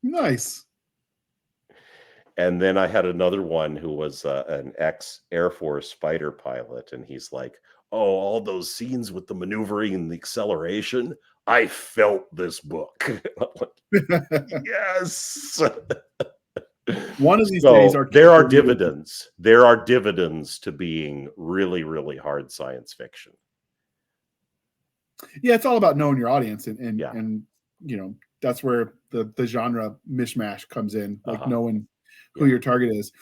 Nice. And then I had another one who was an ex-Air Force fighter pilot. And he's like, oh, all those scenes with the maneuvering and the acceleration, I felt this book. Yes. One of these So days, there are dividends. There are dividends to being really, really hard science fiction. Yeah, it's all about knowing your audience, and Yeah. and you know, that's where the genre mishmash comes in, like knowing who Yeah. your target is.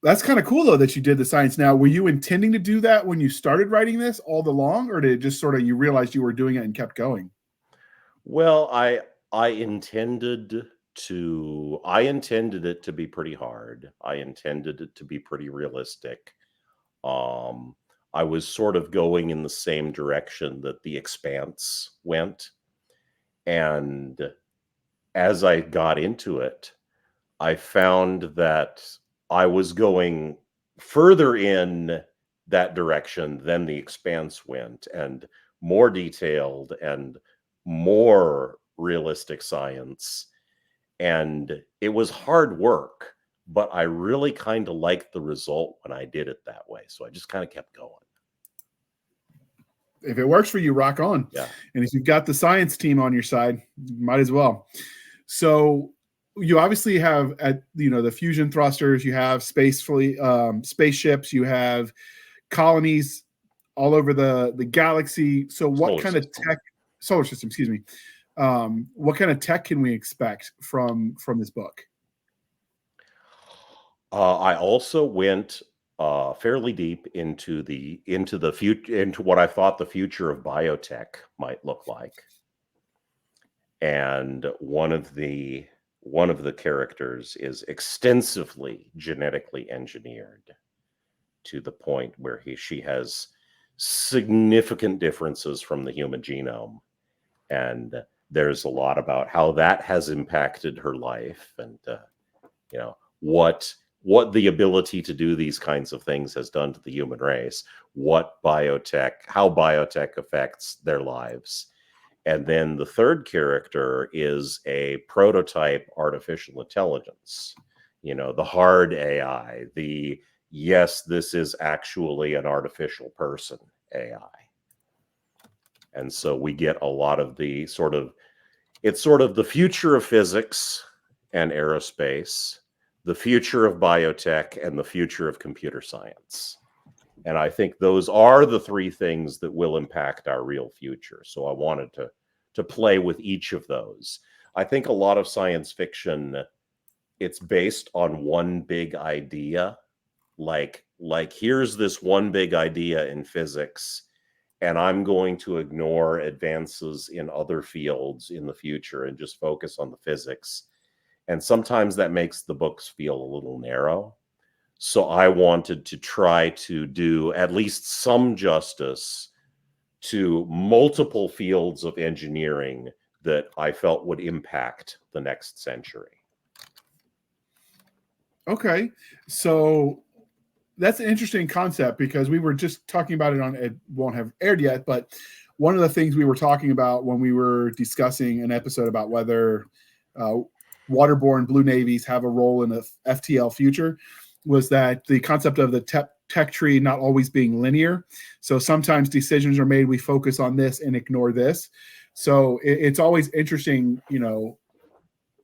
That's kind of cool though that you did the science. Now, were you intending to do that when you started writing this all along, or did it just sort of you realized you were doing it and kept going? Well, I intended it to be pretty hard. I intended it to be pretty realistic. I was sort of going in the same direction that The Expanse went. And as I got into it, I found that I was going further in that direction than The Expanse went, and more detailed and more realistic science. And it was hard work, but I really kind of liked the result when I did it that way. So I just kind of kept going. If it works for you, rock on. Yeah. And if you've got the science team on your side, might as well. So you obviously have the fusion thrusters, you have space fleet, spaceships, you have colonies all over the galaxy. So what kind of tech, solar system, excuse me. What kind of tech can we expect from this book? I also went fairly deep into the future, into what I thought the future of biotech might look like. And one of the characters is extensively genetically engineered to the point where she has significant differences from the human genome. And there's a lot about how that has impacted her life, and what the ability to do these kinds of things has done to the human race, how biotech affects their lives. And then the third character is a prototype artificial intelligence, the hard AI, yes, this is actually an artificial person AI. And so we get a lot of it's sort of the future of physics and aerospace, the future of biotech, and the future of computer science. And I think those are the three things that will impact our real future. So I wanted to play with each of those. I think a lot of science fiction, it's based on one big idea. Like here's this one big idea in physics, and I'm going to ignore advances in other fields in the future and just focus on the physics. And sometimes that makes the books feel a little narrow. So I wanted to try to do at least some justice to multiple fields of engineering that I felt would impact the next century. Okay. So that's an interesting concept, because we were just talking about it won't have aired yet, but one of the things we were talking about when we were discussing an episode about whether waterborne blue navies have a role in the FTL future was that the concept of the tech tree not always being linear. So sometimes decisions are made, we focus on this and ignore this. So it's always interesting,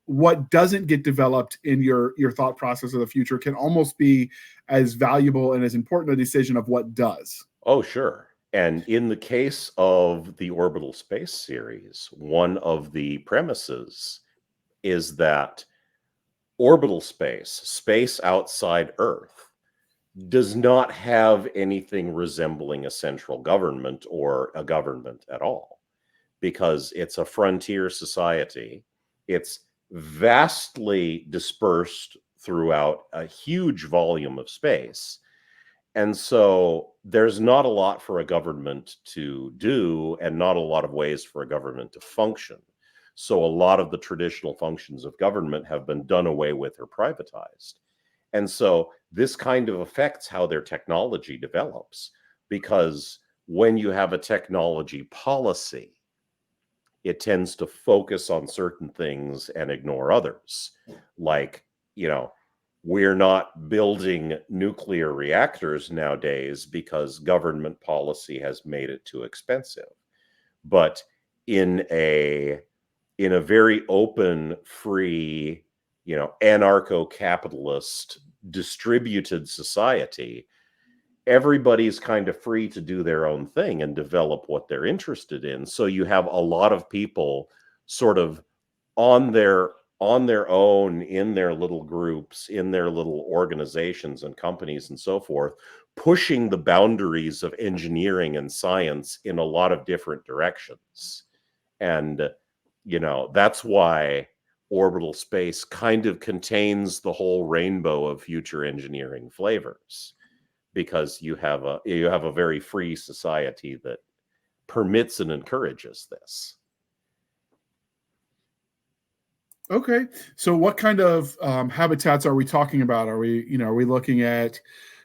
what doesn't get developed in your thought process of the future can almost be as valuable and as important a decision of what does. Oh, sure. And in the case of the Orbital Space series, one of the premises is that orbital space outside Earth, does not have anything resembling a central government or a government at all, because it's a frontier society. It's vastly dispersed throughout a huge volume of space. And so there's not a lot for a government to do, and not a lot of ways for a government to function. So a lot of the traditional functions of government have been done away with or privatized. And so this kind of affects how their technology develops, because when you have a technology policy, it tends to focus on certain things and ignore others. Like, we're not building nuclear reactors nowadays because government policy has made it too expensive. But in a very open, free, anarcho-capitalist distributed society, everybody's kind of free to do their own thing and develop what they're interested in. So you have a lot of people sort of on their own, in their little groups, in their little organizations and companies and so forth, pushing the boundaries of engineering and science in a lot of different directions. And, that's why orbital space kind of contains the whole rainbow of future engineering flavors, because you have a very free society that permits and encourages this. Okay, so what kind of habitats are we talking about? Are we looking at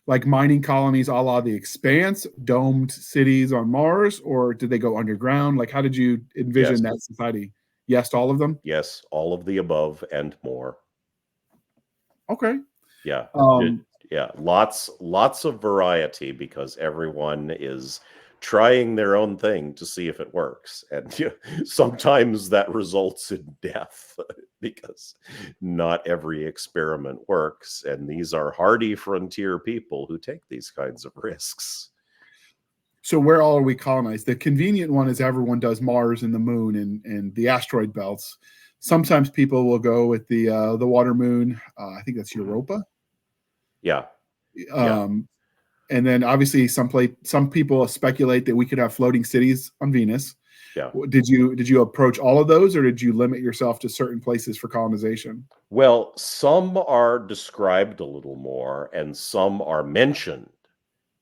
like mining colonies a la The Expanse, domed cities on Mars, or did they go underground? Like, how did you envision that society? Yes, to all of them? Yes, all of the above and more. Okay. Yeah. Lots of variety, because everyone is trying their own thing to see if it works. And sometimes that results in death because not every experiment works. And these are hardy frontier people who take these kinds of risks. So where all are we colonized? The convenient one is everyone does Mars and the moon and the asteroid belts. Sometimes people will go with the water moon. I think that's Europa. Yeah. And then obviously some people speculate that we could have floating cities on Venus. Yeah. Did you approach all of those, or did you limit yourself to certain places for colonization? Well, some are described a little more and some are mentioned,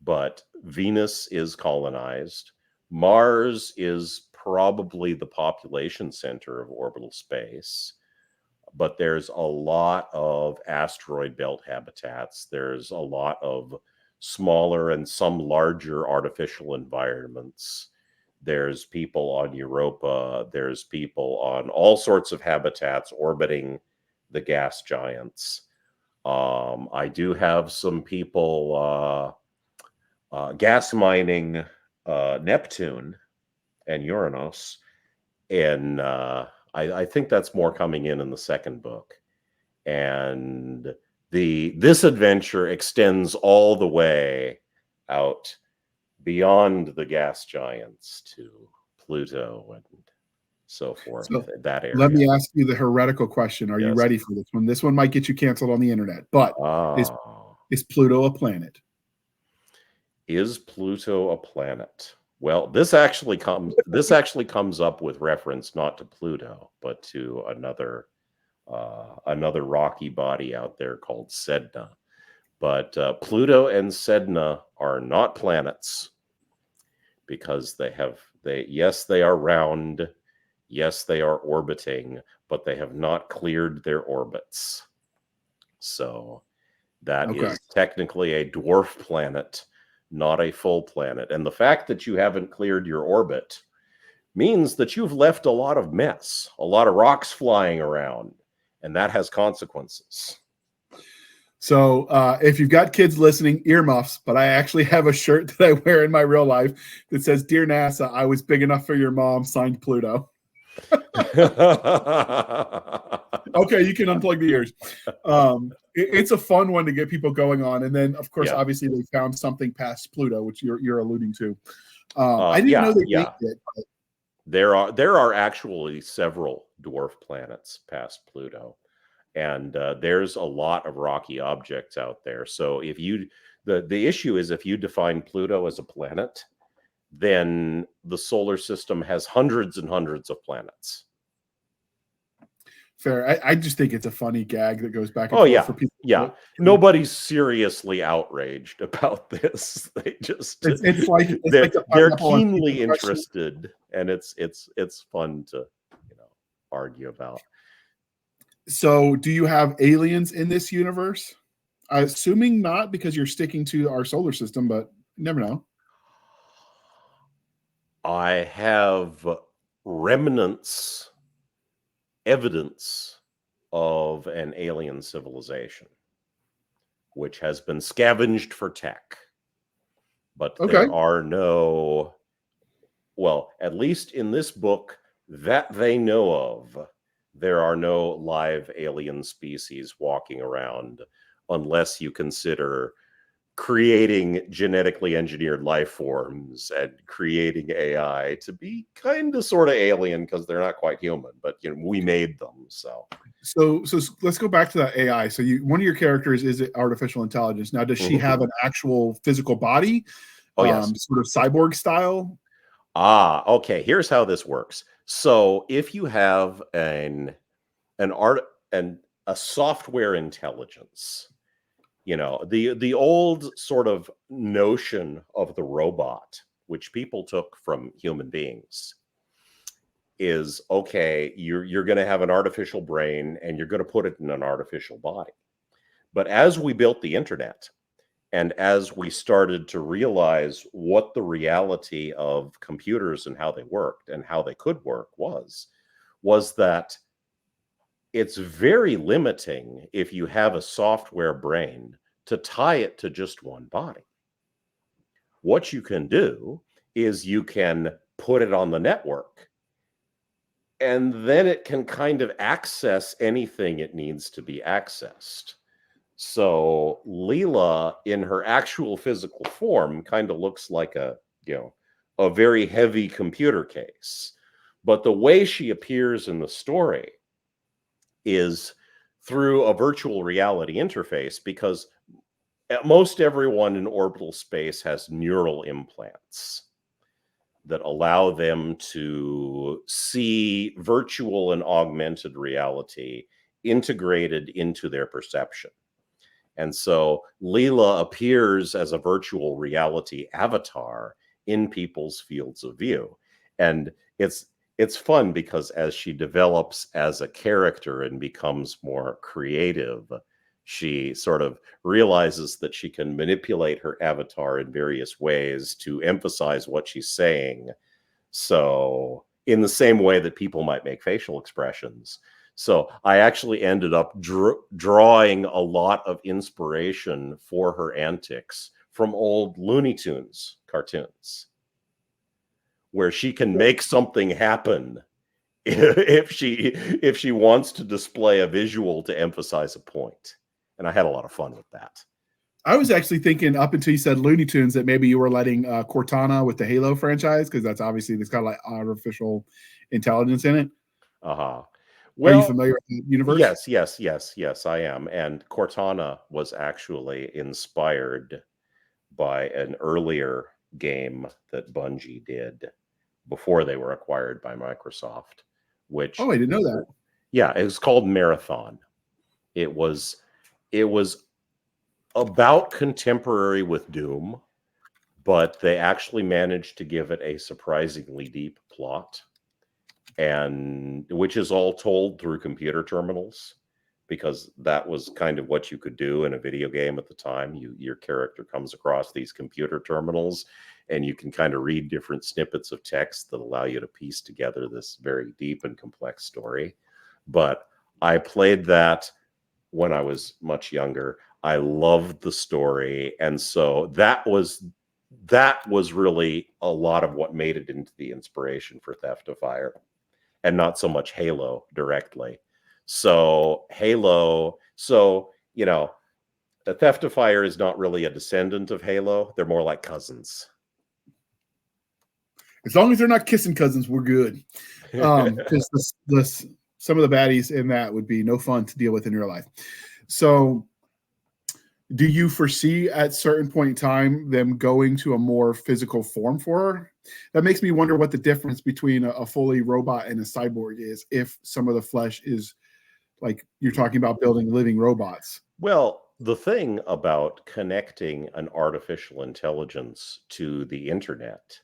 but Venus is colonized. Mars is probably the population center of orbital space, but there's a lot of asteroid belt habitats. There's a lot of smaller and some larger artificial environments. There's people on Europa. There's people on all sorts of habitats orbiting the gas giants. I do have some people gas mining Neptune and Uranus, and I think that's more coming in the second book. And this adventure extends all the way out beyond the gas giants to Pluto and so forth. So that area. Let me ask you the heretical question. Are you Yes. ready for this one? This one might get you canceled on the internet, but is Pluto a planet? Is Pluto a planet? Well, this actually comes up with reference not to Pluto, but to another rocky body out there called Sedna. But Pluto and Sedna are not planets, because they are round, yes, they are orbiting, but they have not cleared their orbits. So that is technically a dwarf planet, not a full planet. And the fact that you haven't cleared your orbit means that you've left a lot of mess, a lot of rocks flying around, and that has consequences. So if you've got kids listening, earmuffs, but I actually have a shirt that I wear in my real life that says, "Dear NASA, I was big enough for your mom," signed Pluto. Okay, you can unplug the ears. It's a fun one to get people going on. And then, of course, obviously they found something past Pluto, which you're alluding to. I didn't know they linked it. But... There are actually several dwarf planets past Pluto. And there's a lot of rocky objects out there. So if the issue is, if you define Pluto as a planet, then the solar system has hundreds and hundreds of planets. Fair. I just think it's a funny gag that goes back and forth for people. Yeah. Nobody's seriously outraged about this. They just it's like they're keenly interested, and it's fun to argue about. So do you have aliens in this universe? Assuming not, because you're sticking to our solar system, but you never know. I have remnants, evidence of an alien civilization, which has been scavenged for tech. But there are no, well, at least in this book that they know of, there are no live alien species walking around, unless you consider creating genetically engineered life forms and creating AI to be kind of sort of alien, because they're not quite human, but we made them. So let's go back to that AI. So one of your characters is artificial intelligence. Now, does she have an actual physical body? Oh, yes. Sort of cyborg style? Okay. Here's how this works. So if you have a software intelligence, the old sort of notion of the robot, which people took from human beings, is, okay, you're going to have an artificial brain and you're going to put it in an artificial body. But as we built the internet, and as we started to realize what the reality of computers and how they worked and how they could work was that it's very limiting if you have a software brain to tie it to just one body. What you can do is you can put it on the network, and then it can kind of access anything it needs to be accessed. So Leela, in her actual physical form, kind of looks like a very heavy computer case. But the way she appears in the story is through a virtual reality interface, because most everyone in orbital space has neural implants that allow them to see virtual and augmented reality integrated into their perception. And so Leela appears as a virtual reality avatar in people's fields of view. And it's fun because as she develops as a character and becomes more creative, she sort of realizes that she can manipulate her avatar in various ways to emphasize what she's saying. So in the same way that people might make facial expressions. So I actually ended up drawing a lot of inspiration for her antics from old Looney Tunes cartoons, where she can make something happen if she wants to display a visual to emphasize a point. And I had a lot of fun with that. I was actually thinking, up until you said Looney Tunes, that maybe you were letting Cortana with the Halo franchise, because that's obviously, there's kind of like artificial intelligence in it. Well, are you familiar with the universe? Yes, I am. And Cortana was actually inspired by an earlier game that Bungie did before they were acquired by Microsoft, which... Oh, I didn't know that. Yeah, it was called Marathon. It was about contemporary with Doom, but they actually managed to give it a surprisingly deep plot, and which is all told through computer terminals, because that was kind of what you could do in a video game at the time. Your character comes across these computer terminals, and you can kind of read different snippets of text that allow you to piece together this very deep and complex story. But I played that when I was much younger. I loved the story, and so that was really a lot of what made it into the inspiration for Theft of Fire, and not so much Halo directly. So Halo, the Theft of Fire is not really a descendant of Halo. They're more like cousins. As long as they're not kissing cousins, we're good. Because some of the baddies in that would be no fun to deal with in real life. So do you foresee at certain point in time them going to a more physical form for her? That makes me wonder what the difference between a fully robot and a cyborg is, if some of the flesh is, like you're talking about, building living robots. Well, the thing about connecting an artificial intelligence to the internet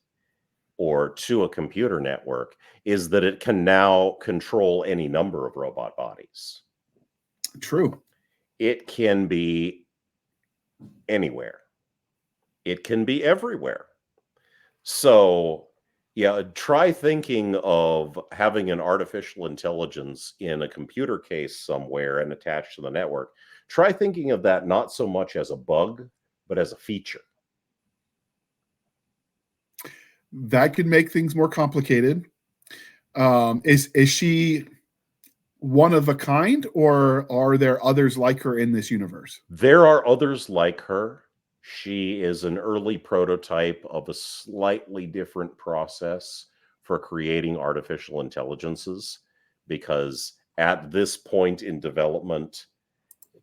or to a computer network is that it can now control any number of robot bodies. True. It can be anywhere. It can be everywhere. So, yeah, try thinking of having an artificial intelligence in a computer case somewhere and attached to the network. Try thinking of that not so much as a bug, but as a feature. That could make things more complicated. Is she one of a kind, or are there others like her in this universe? There are others like her. She is an early prototype of a slightly different process for creating artificial intelligences, because at this point in development,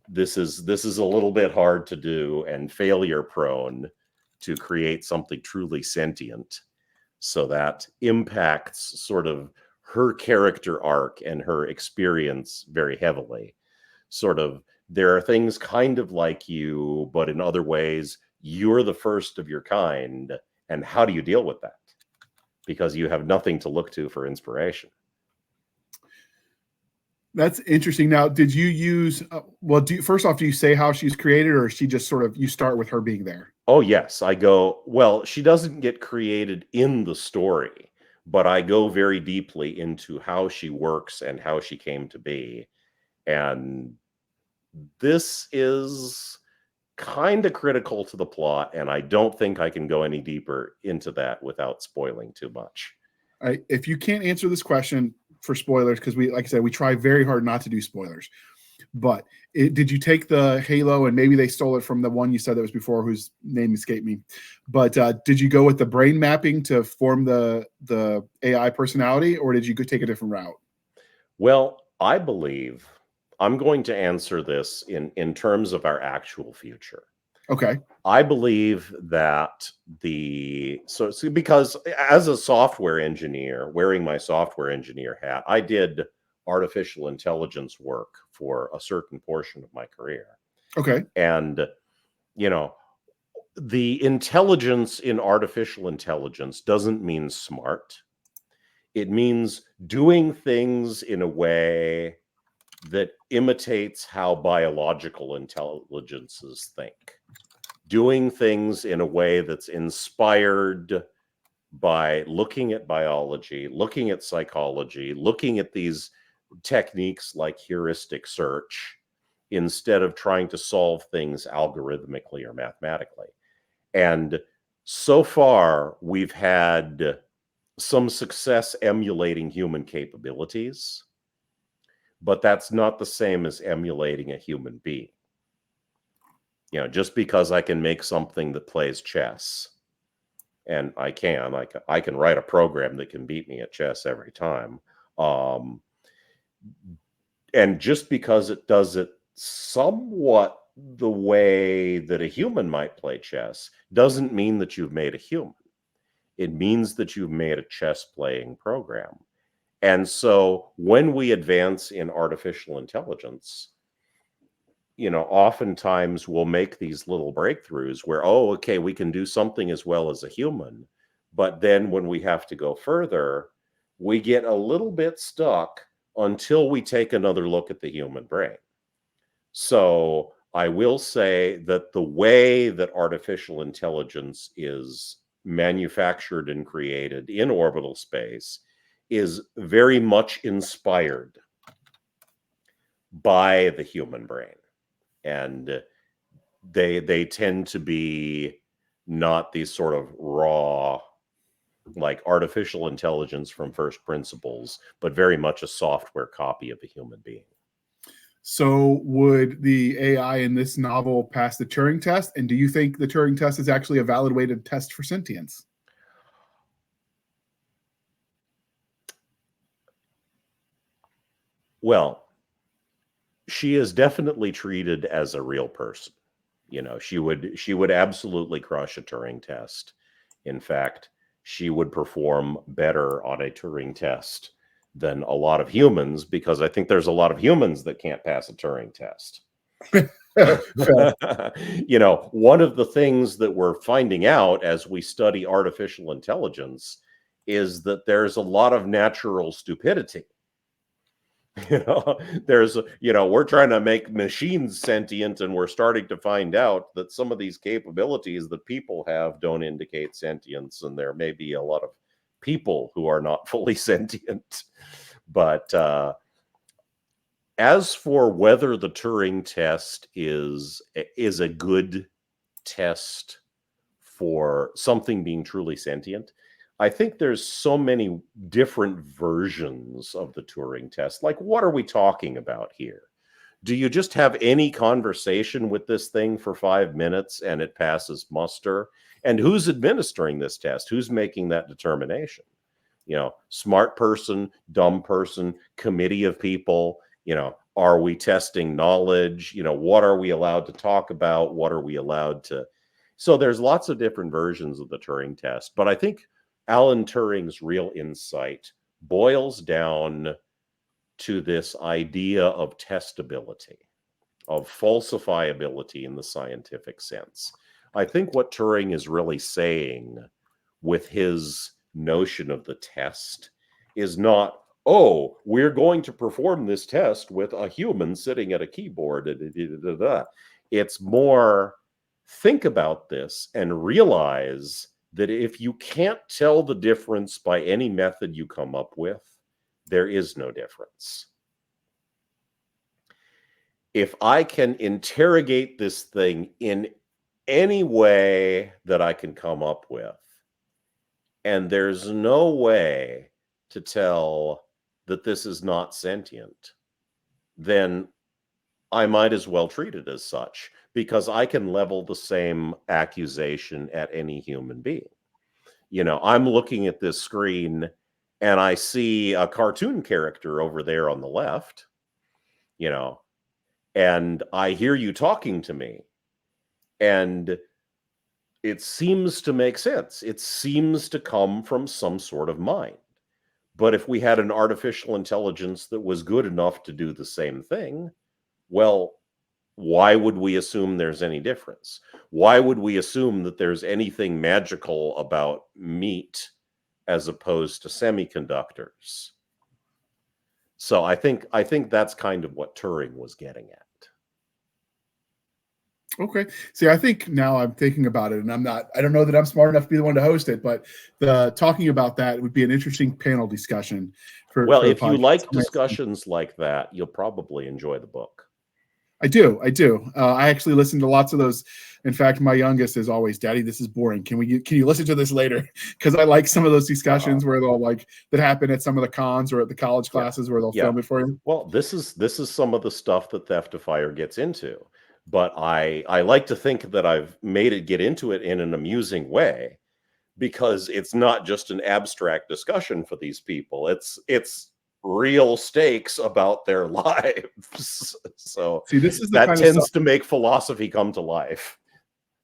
this is a little bit hard to do and failure prone to create something truly sentient. So that impacts sort of her character arc and her experience very heavily. Sort of, there are things kind of like you, but in other ways, you're the first of your kind. And how do you deal with that? Because you have nothing to look to for inspiration. That's interesting. Now, did you use, first off, do you say how she's created, or is she just sort of, you start with her being there? Oh, yes. I go, well, she doesn't get created in the story, but I go very deeply into how she works and how she came to be. And this is kind of critical to the plot, and I don't think I can go any deeper into that without spoiling too much. If you can't answer this question for spoilers, because like I said, we try very hard not to do spoilers, but did you take the Halo, and maybe they stole it from the one you said that was before, whose name escaped me, but did you go with the brain mapping to form the AI personality, or did you take a different route? Well, I believe I'm going to answer this in terms of our actual future. Okay. I believe that because as a software engineer, wearing my software engineer hat, I did artificial intelligence work for a certain portion of my career. Okay. And, the intelligence in artificial intelligence doesn't mean smart. It means doing things in a way that imitates how biological intelligences think. Doing things in a way that's inspired by looking at biology, looking at psychology, looking at these techniques like heuristic search, instead of trying to solve things algorithmically or mathematically. And so far, we've had some success emulating human capabilities, but that's not the same as emulating a human being. Just because I can make something that plays chess, and I can write a program that can beat me at chess every time. And just because it does it somewhat the way that a human might play chess doesn't mean that you've made a human. It means that you've made a chess playing program. And so when we advance in artificial intelligence, oftentimes we'll make these little breakthroughs where, okay, we can do something as well as a human. But then when we have to go further, we get a little bit stuck until we take another look at the human brain. So I will say that the way that artificial intelligence is manufactured and created in orbital space is very much inspired by the human brain. And they tend to be not these sort of raw, like artificial intelligence from first principles, but very much a software copy of a human being. So would the AI in this novel pass the Turing test? And do you think the Turing test is actually a valid way to test for sentience? Well, she is definitely treated as a real person. She would absolutely crush a Turing test. In fact, she would perform better on a Turing test than a lot of humans, because I think there's a lot of humans that can't pass a Turing test. One of the things that we're finding out as we study artificial intelligence is that there's a lot of natural stupidity. We're trying to make machines sentient, and we're starting to find out that some of these capabilities that people have don't indicate sentience, and there may be a lot of people who are not fully sentient. But as for whether the Turing test is a good test for something being truly sentient, I think there's so many different versions of the Turing test. Like, what are we talking about here? Do you just have any conversation with this thing for 5 minutes and it passes muster? And who's administering this test? Who's making that determination? Smart person, dumb person, committee of people. Are we testing knowledge? What are we allowed to talk about? What are we allowed to? So there's lots of different versions of the Turing test. But I think Alan Turing's real insight boils down to this idea of testability, of falsifiability in the scientific sense. I think what Turing is really saying with his notion of the test is not, oh, we're going to perform this test with a human sitting at a keyboard. It's more, think about this and realize that if you can't tell the difference by any method you come up with, there is no difference. If I can interrogate this thing in any way that I can come up with, and there's no way to tell that this is not sentient, then I might as well treat it as such, because I can level the same accusation at any human being. I'm looking at this screen and I see a cartoon character over there on the left, and I hear you talking to me, and it seems to make sense. It seems to come from some sort of mind. But if we had an artificial intelligence that was good enough to do the same thing, well, why would we assume there's any difference? Why would we assume that there's anything magical about meat as opposed to semiconductors? So I think that's kind of what Turing was getting at. Okay. See, I think now I'm thinking about it, and I don't know that I'm smart enough to be the one to host it, but talking about that would be an interesting panel discussion. If you like discussions like that, you'll probably enjoy the book. I do. I actually listen to lots of those. In fact, my youngest is always, "Daddy, this is boring. Can you listen to this later?" Because I like some of those discussions where they'll that happen at some of the cons or at the college classes where they'll film it for you. Well, this is some of the stuff that Theft of Fire gets into, but I like to think that I've made it get into it in an amusing way, because it's not just an abstract discussion for these people. It's real stakes about their lives. So see, this is that tends to make philosophy come to life.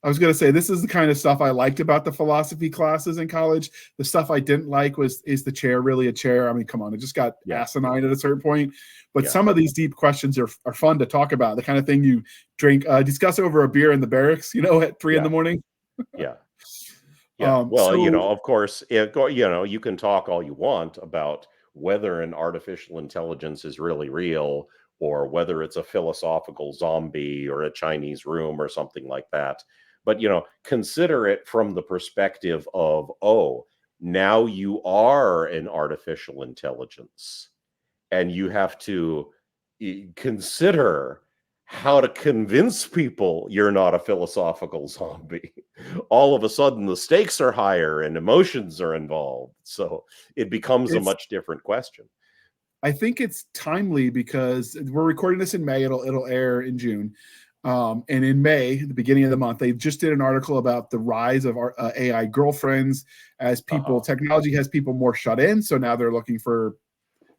I was going to say, this is the kind of stuff I liked about the philosophy classes in college. The stuff I didn't like is the chair really a chair? I mean, come on, it just got asinine at a certain point. But some of these deep questions are fun to talk about. The kind of thing you discuss over a beer in the barracks, at 3 a.m. Yeah. Of course, you can talk all you want about whether an artificial intelligence is really real, or whether it's a philosophical zombie or a Chinese room or something like that. But, consider it from the perspective of, oh, now you are an artificial intelligence, and you have to consider how to convince people you're not a philosophical zombie. All of a sudden, the stakes are higher and emotions are involved. So it becomes a much different question. I think it's timely because we're recording this in May. It'll air in June. And in May, the beginning of the month, they just did an article about the rise of our AI girlfriends as technology has people more shut in. So now they're looking for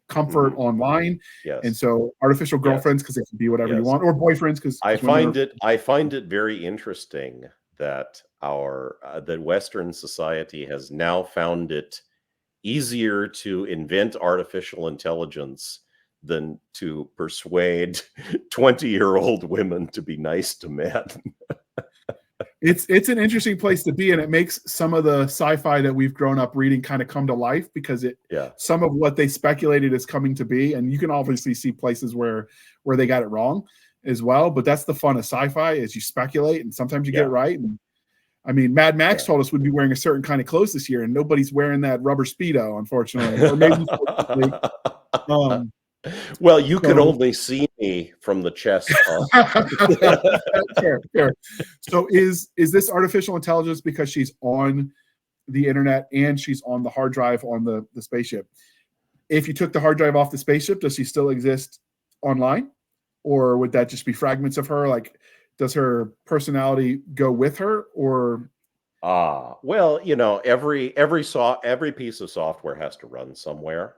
comfort online. Yes. And so artificial girlfriends, because they can be whatever you want, or boyfriends, because I find it very interesting that that Western society has now found it easier to invent artificial intelligence than to persuade 20-year-old women to be nice to men. It's an interesting place to be, and it makes some of the sci-fi that we've grown up reading kind of come to life, because some of what they speculated is coming to be, and you can obviously see places where they got it wrong as well. But that's the fun of sci-fi, is you speculate, and sometimes you get it right. And I mean, Mad Max told us we'd be wearing a certain kind of clothes this year, and nobody's wearing that rubber Speedo, unfortunately, or maybe fortunately. Well, you could only see me from the chest up. Fair. So is this artificial intelligence because she's on the internet and she's on the hard drive on the spaceship? If you took the hard drive off the spaceship, does she still exist online? Or would that just be fragments of her? Like, does her personality go with her? Or well, you know, every piece of software has to run somewhere.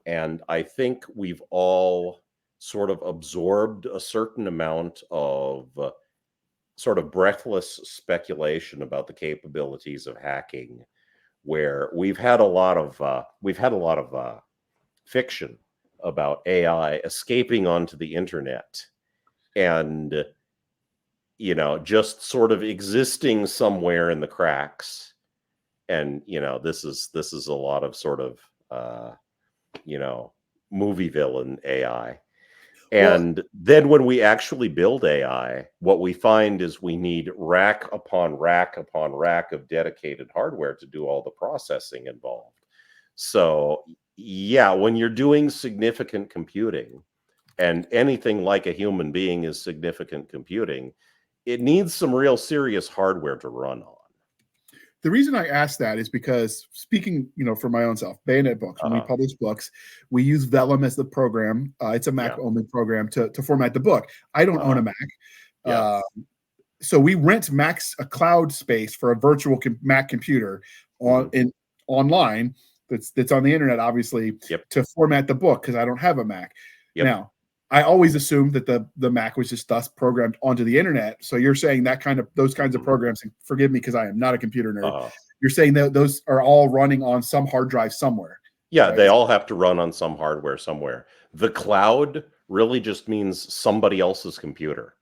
And I think we've all sort of absorbed a certain amount of sort of breathless speculation about the capabilities of hacking, where we've had a lot of fiction about AI escaping onto the internet and, you know, just sort of existing somewhere in the cracks. And, you know, this is a lot of sort of you know, movie villain AI. And then when we actually build AI, what we find is we need rack upon rack upon rack of dedicated hardware to do all the processing involved. So yeah, when you're doing significant computing, and anything like a human being is significant computing, it needs some real serious hardware to run on. The reason I asked that is because, speaking, you know, for my own self, Bayonet Books, when we publish books, we use Vellum as the program. It's a Mac-only program to format the book. I don't own a Mac. So we rent a cloud space for a virtual Mac computer online that's on the internet, obviously, to format the book, because I don't have a Mac. Now, I always assumed that the Mac was just thus programmed onto the internet. So you're saying those kinds of programs, and forgive me because I am not a computer nerd, you're saying that those are all running on some hard drive somewhere. Yeah, right? They all have to run on some hardware somewhere. The cloud really just means somebody else's computer.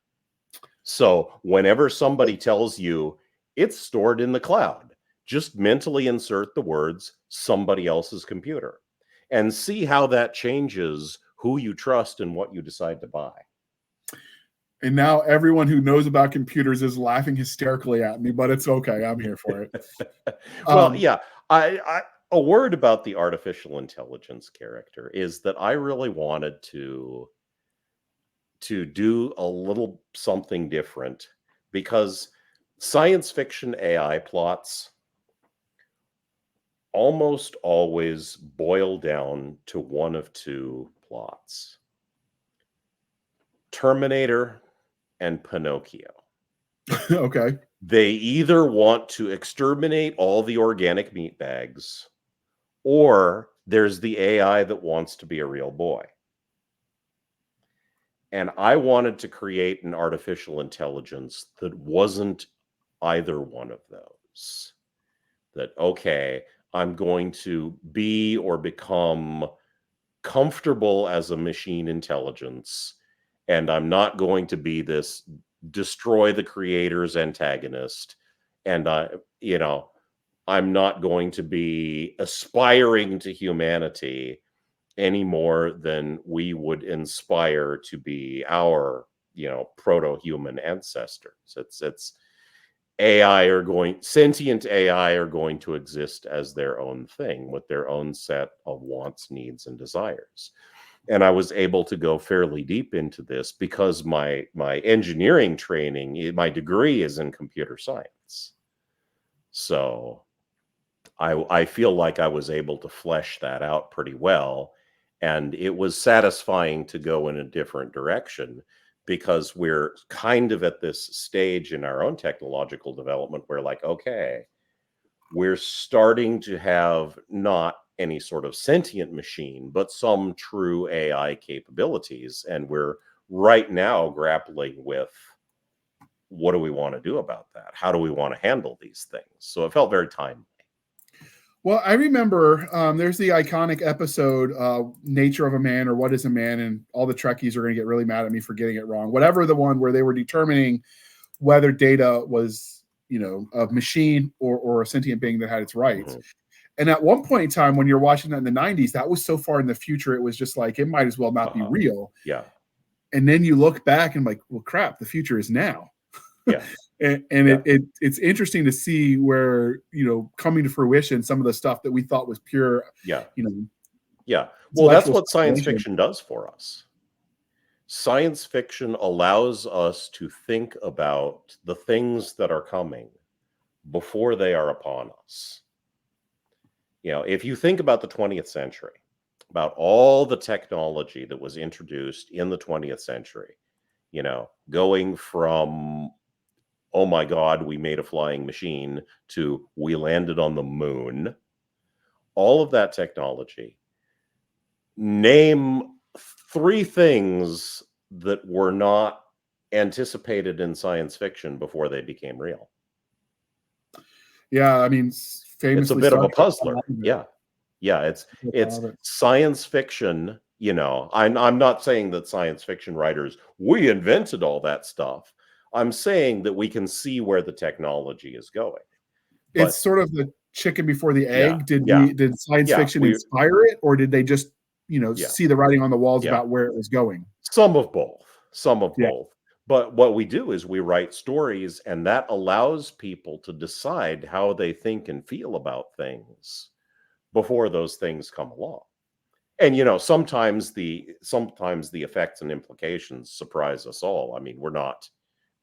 So whenever somebody tells you it's stored in the cloud, just mentally insert the words somebody else's computer and see how that changes who you trust and what you decide to buy. And now everyone who knows about computers is laughing hysterically at me, but it's okay. I'm here for it. Well, yeah, a word about the artificial intelligence character is that I really wanted to do a little something different, because science fiction AI plots almost always boil down to one of two plots: Terminator and Pinocchio. Okay. They either want to exterminate all the organic meat bags, or there's the AI that wants to be a real boy. And I wanted to create an artificial intelligence that wasn't either one of those. That, okay, I'm going to be or become comfortable as a machine intelligence, and I'm not going to be this destroy the creator's antagonist, and I'm not going to be aspiring to humanity any more than we would inspire to be our, proto-human ancestors. It's sentient AI are going to exist as their own thing with their own set of wants, needs, and desires. And I was able to go fairly deep into this because my engineering training, my degree is in computer science. So I feel like I was able to flesh that out pretty well. And it was satisfying to go in a different direction, because we're kind of at this stage in our own technological development where, like, okay, we're starting to have not any sort of sentient machine, but some true AI capabilities. And we're right now grappling with, what do we want to do about that? How do we want to handle these things? So it felt very timely. Well, I remember there's the iconic episode, Nature of a Man, or What is a Man? And all the Trekkies are going to get really mad at me for getting it wrong. Whatever the one where they were determining whether Data was a machine or a sentient being that had its rights. Mhm. And at one point in time, when you're watching that in the 90s, that was so far in the future, it was just like, it might as well not be real. Yeah. And then you look back and like, well, crap, the future is now. Yeah. and Yeah. it's interesting to see where, coming to fruition, some of the stuff that we thought was pure, Yeah. Yeah. Well, that's what science fiction does for us. Science fiction allows us to think about the things that are coming before they are upon us. If you think about the 20th century, about all the technology that was introduced in the 20th century, going from, oh my God, we made a flying machine, to we landed on the moon, all of that technology, name 3 things that were not anticipated in science fiction before they became real. Yeah, I mean, famously, it's a bit of a puzzler. Yeah. It's science fiction. I'm not saying that science fiction writers, we invented all that stuff. I'm saying that we can see where the technology is going. It's sort of the chicken before the egg. Yeah, did science fiction inspire it, or did they just see the writing on the walls about where it was going? Some of both. But what we do is we write stories, and that allows people to decide how they think and feel about things before those things come along. And sometimes the effects and implications surprise us all. I mean, we're not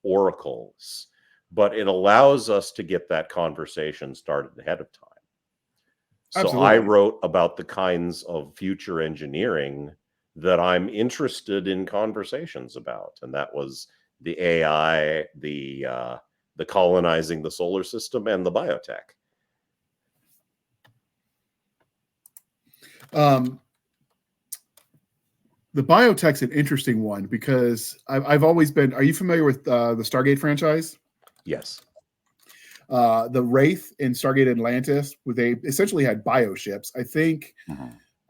oracles, but it allows us to get that conversation started ahead of time. So I wrote about the kinds of future engineering that I'm interested in conversations about, and that was the AI, the colonizing the solar system, and the biotech. The biotech's an interesting one because I've always been. Are you familiar with the Stargate franchise? Yes. The Wraith in Stargate Atlantis, where they essentially had bioships. I think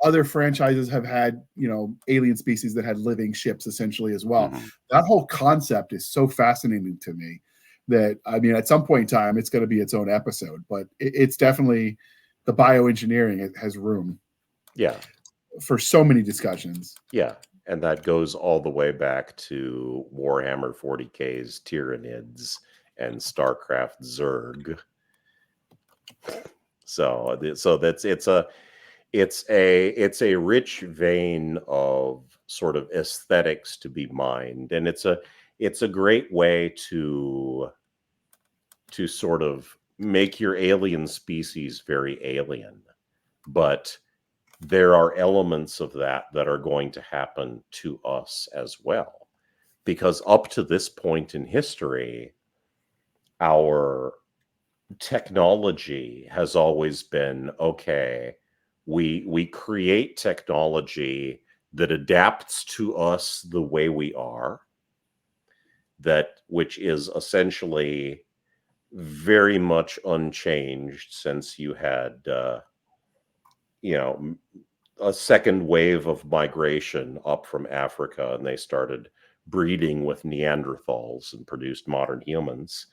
other franchises have had, alien species that had living ships essentially as well. That whole concept is so fascinating to me that, I mean, at some point in time, it's going to be its own episode, but it's definitely, the bioengineering has room. Yeah. For so many discussions. Yeah. And that goes all the way back to Warhammer 40K's Tyranids and StarCraft Zerg. So that's it's a rich vein of sort of aesthetics to be mined, and it's a great way to sort of make your alien species very alien, but there are elements of that are going to happen to us as well, because up to this point in history, our technology has always been, okay, we create technology that adapts to us the way we are, which is essentially very much unchanged since you had a second wave of migration up from Africa, and they started breeding with Neanderthals and produced modern humans.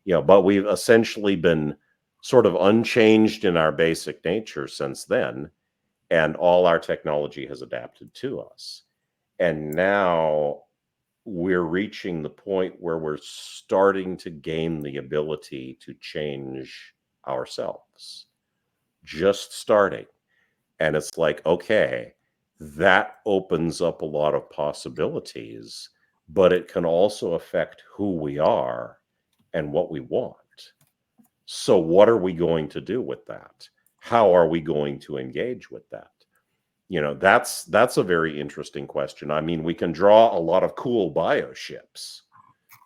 But we've essentially been sort of unchanged in our basic nature since then, and all our technology has adapted to us. And now we're reaching the point where we're starting to gain the ability to change ourselves. Just starting. And it's like, okay, that opens up a lot of possibilities, but it can also affect who we are and what we want. So what are we going to do with that? How are we going to engage with that? That's a very interesting question. I mean, we can draw a lot of cool bioships,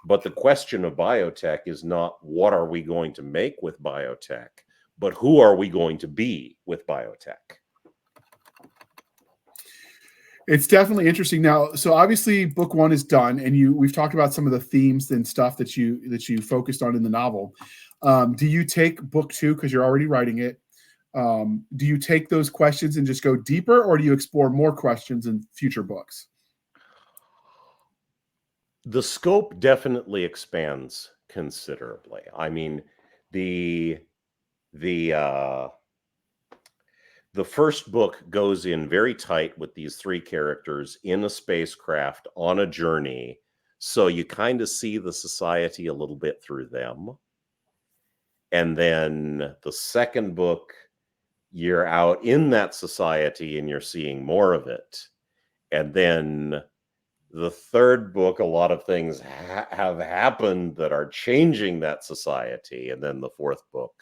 but the question of biotech is not what are we going to make with biotech, but who are we going to be with biotech? It's definitely interesting. Now, so obviously book 1 is done, and we've talked about some of the themes and stuff that you focused on in the novel. Do you take book 2, because you're already writing it? Do you take those questions and just go deeper, or do you explore more questions in future books? The scope definitely expands considerably. I mean, the first book goes in very tight with these three characters in a spacecraft on a journey, so you kind of see the society a little bit through them. And then the second book, you're out in that society and you're seeing more of it. And then the third book, a lot of things have happened that are changing that society. And then the fourth book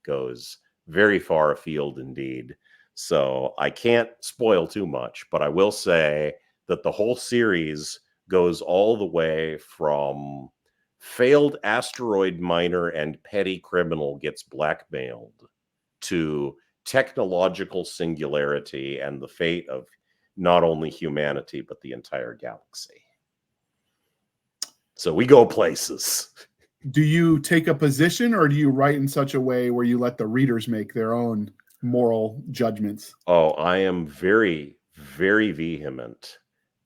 goes very far afield indeed. So I can't spoil too much, but I will say that the whole series goes all the way from failed asteroid miner and petty criminal gets blackmailed to technological singularity and the fate of not only humanity, but the entire galaxy. So we go places. Do you take a position, or do you write in such a way where you let the readers make their own moral judgments? Oh, I am very, very vehement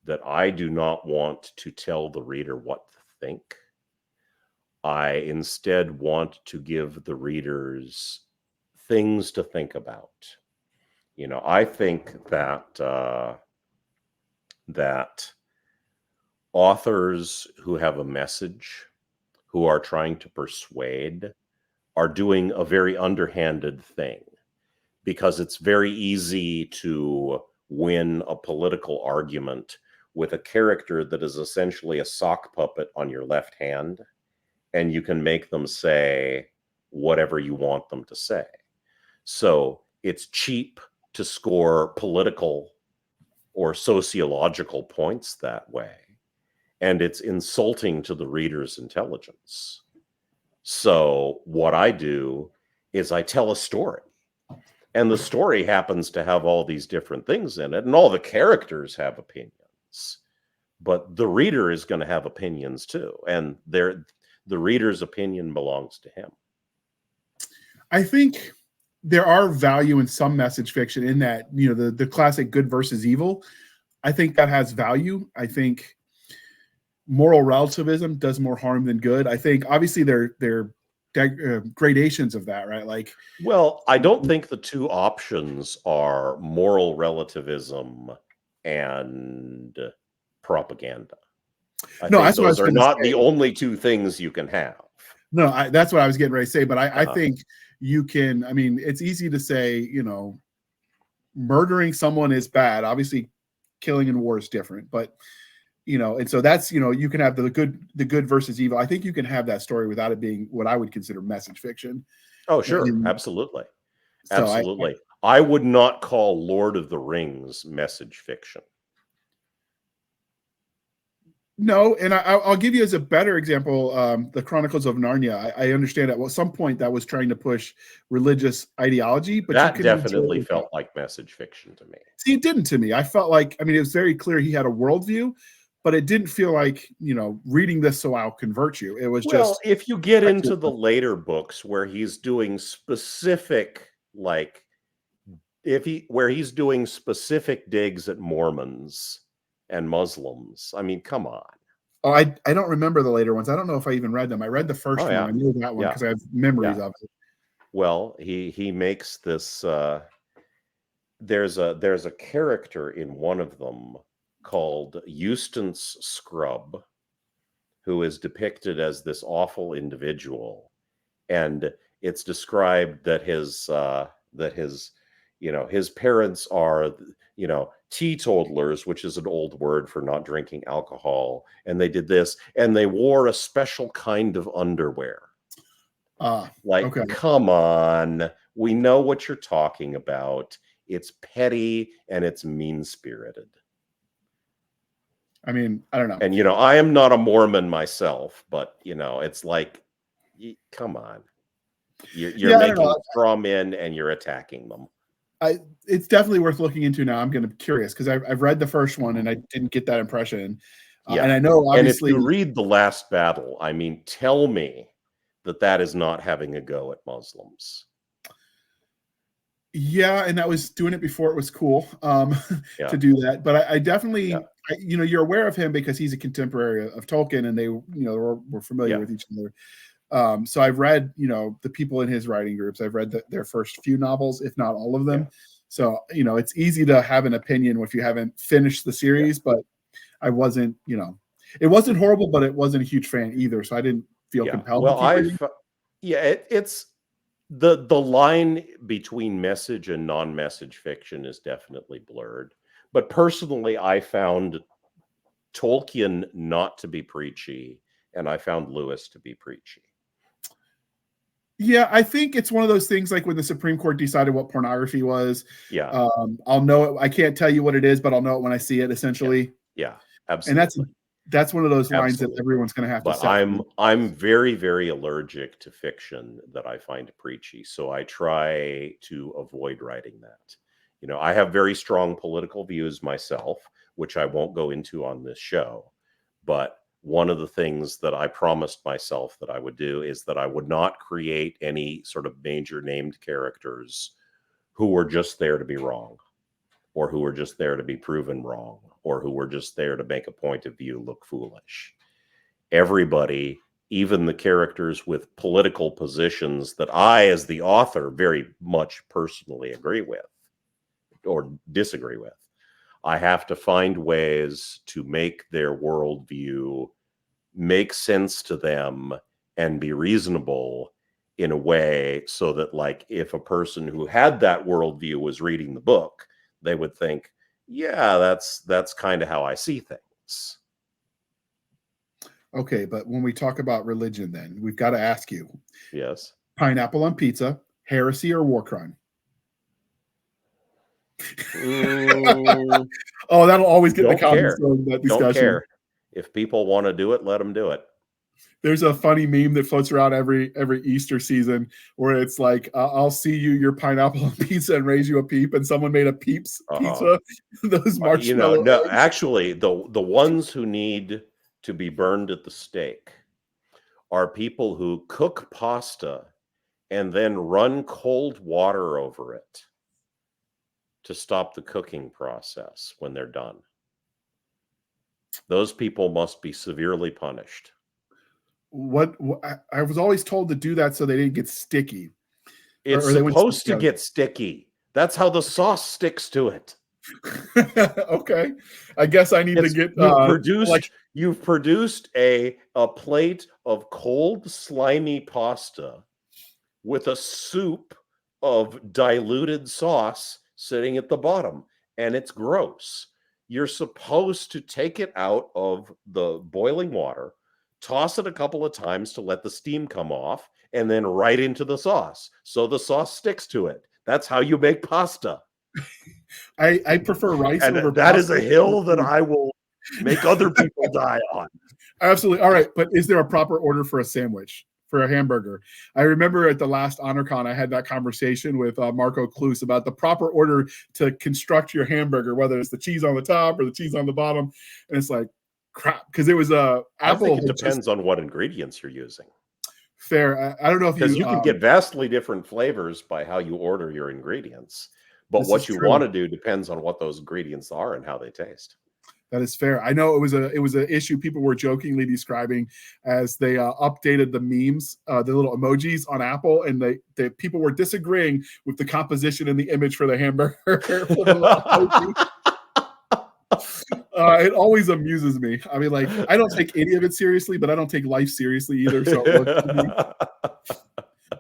that I do not want to tell the reader what to think. I instead want to give the readers things to think about. You know, I think that that authors who have a message, who are trying to persuade, are doing a very underhanded thing, because it's very easy to win a political argument with a character that is essentially a sock puppet on your left hand, and you can make them say whatever you want them to say. So it's cheap to score political or sociological points that way, and it's insulting to the reader's intelligence. So what I do is I tell a story, and the story happens to have all these different things in it, and all the characters have opinions, but the reader is going to have opinions too, and the reader's opinion belongs to him. I think there are value in some message fiction in that, you know, the classic good versus evil. I think that has value. I think moral relativism does more harm than good. I think obviously there gradations of that, right? Like, well, I don't think the two options are moral relativism and propaganda. I think those are not the only two things you can have. No, that's what I was getting ready to say. But I think you can, I mean, it's easy to say, you know, murdering someone is bad. Obviously, killing in war is different. But, you know, and so that's, you know, you can have the good versus evil. I think you can have that story without it being what I would consider message fiction. Oh, sure. Absolutely. Absolutely. I would not call Lord of the Rings message fiction. No, and I'll give you as a better example, the Chronicles of Narnia. I understand at some point that was trying to push religious ideology, but that definitely felt like message fiction to me. See, it didn't to me. I felt like, I mean, it was very clear he had a worldview, but it didn't feel like, you know, reading this so I'll convert you. It was just, if you get into the later books where he's doing specific, like, where he's doing specific digs at Mormons and Muslims, I mean, come on. Oh, I don't remember the later ones. I don't know if I even read them. I read the first one. I knew that one because I have memories of it. Well, he makes this. There's a character in one of them called Eustace Scrubb, who is depicted as this awful individual, and it's described that his you know, his parents are, you know, teetotalers, which is an old word for not drinking alcohol, and they did this, and they wore a special kind of underwear. Okay. Come on, we know what you're talking about. It's petty and it's mean-spirited. I mean, I don't know. And, you know, I am not a Mormon myself, but, you know, it's like, come on. You're making straw men and you're attacking them. It's definitely worth looking into now. I'm going to be curious because I've read the first one and I didn't get that impression. And I know, obviously, and if you read The Last Battle, I mean, tell me that is not having a go at Muslims. Yeah, and that was doing it before it was cool to do that. But I definitely, you're aware of him because he's a contemporary of Tolkien, and they, were familiar with each other. So I've read, the people in his writing groups. I've read their first few novels, if not all of them. Yeah. So, it's easy to have an opinion if you haven't finished the series, but I wasn't, it wasn't horrible, but it wasn't a huge fan either. So I didn't feel compelled to keep reading. It's the line between message and non-message fiction is definitely blurred. But personally, I found Tolkien not to be preachy, and I found Lewis to be preachy. Yeah, I think it's one of those things like when the Supreme Court decided what pornography was. Yeah. I'll know it. I can't tell you what it is, but I'll know it when I see it, essentially. Yeah, absolutely. And that's one of those lines that everyone's going to have to set. But I'm very, very allergic to fiction that I find preachy, so I try to avoid writing that. I have very strong political views myself, which I won't go into on this show. But one of the things that I promised myself that I would do is that I would not create any sort of major named characters who were just there to be wrong, or who were just there to be proven wrong, or who were just there to make a point of view look foolish. Everybody, even the characters with political positions that I, as the author, very much personally agree with or disagree with, I have to find ways to make their worldview make sense to them and be reasonable in a way so that, like, if a person who had that worldview was reading the book, they would think, yeah, that's kind of how I see things. Okay, but when we talk about religion, then we've got to ask you. Yes. Pineapple on pizza, heresy or war crime? Oh, that'll always get the comments in that discussion. Don't care. If people want to do it, let them do it. There's a funny meme that floats around every Easter season where it's like, I'll see you your pineapple on pizza and raise you a peep, and someone made a Peeps pizza. Those marshmallow. No, actually, the ones who need to be burned at the stake are people who cook pasta and then run cold water over it to stop the cooking process when they're done. Those people must be severely punished. What I was always told to do that so they didn't get sticky. It's supposed to get sticky. That's how the sauce sticks to it. Okay, I guess I need to get. You've produced a plate of cold, slimy pasta with a soup of diluted sauce sitting at the bottom, and it's gross. You're supposed to take it out of the boiling water, toss it a couple of times to let the steam come off, and then right into the sauce so the sauce sticks to it. That's how you make pasta. I prefer rice over that pasta. Is a hill that I will make other people die on. Absolutely. All right, but is there a proper order for a sandwich, for a hamburger? I remember at the last HonorCon, I had that conversation with Marco Cluse about the proper order to construct your hamburger, whether it's the cheese on the top or the cheese on the bottom. And it's like, crap, because it was Apple. I think it depends on what ingredients you're using. Fair. I don't know if because you can get vastly different flavors by how you order your ingredients. But what you want to do depends on what those ingredients are and how they taste. That is fair. I know it was an issue people were jokingly describing as they updated the memes, the little emojis on Apple, and they people were disagreeing with the composition and the image for the hamburger. It always amuses me. I mean, like, I don't take any of it seriously, but I don't take life seriously either. So it works for me.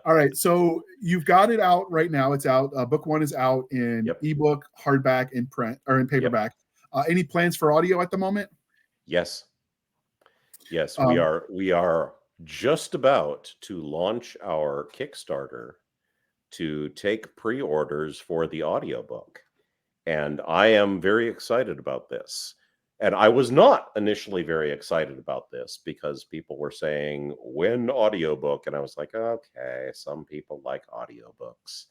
All right, so you've got it out right now. It's out. Book one is out in ebook, hardback, and print, or in paperback. Any plans for audio at the moment? Yes. We are just about to launch our Kickstarter to take pre-orders for the audiobook, and I am very excited about this. And I was not initially very excited about this because people were saying, when audiobook? And I was like, okay, some people like audiobooks.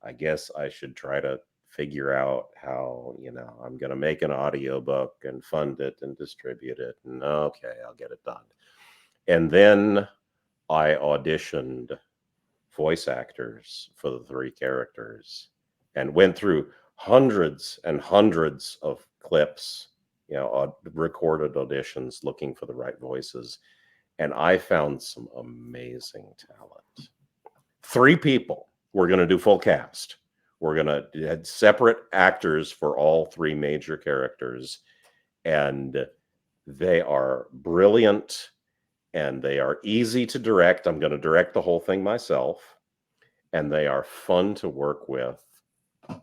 I guess I should try to figure out how, I'm going to make an audiobook and fund it and distribute it. And okay, I'll get it done. And then I auditioned voice actors for the 3 characters and went through hundreds and hundreds of clips recorded auditions looking for the right voices. And I found some amazing talent. 3 people. We're going to do full cast. We're going to have separate actors for all 3 major characters. And they are brilliant and they are easy to direct. I'm going to direct the whole thing myself. And they are fun to work with.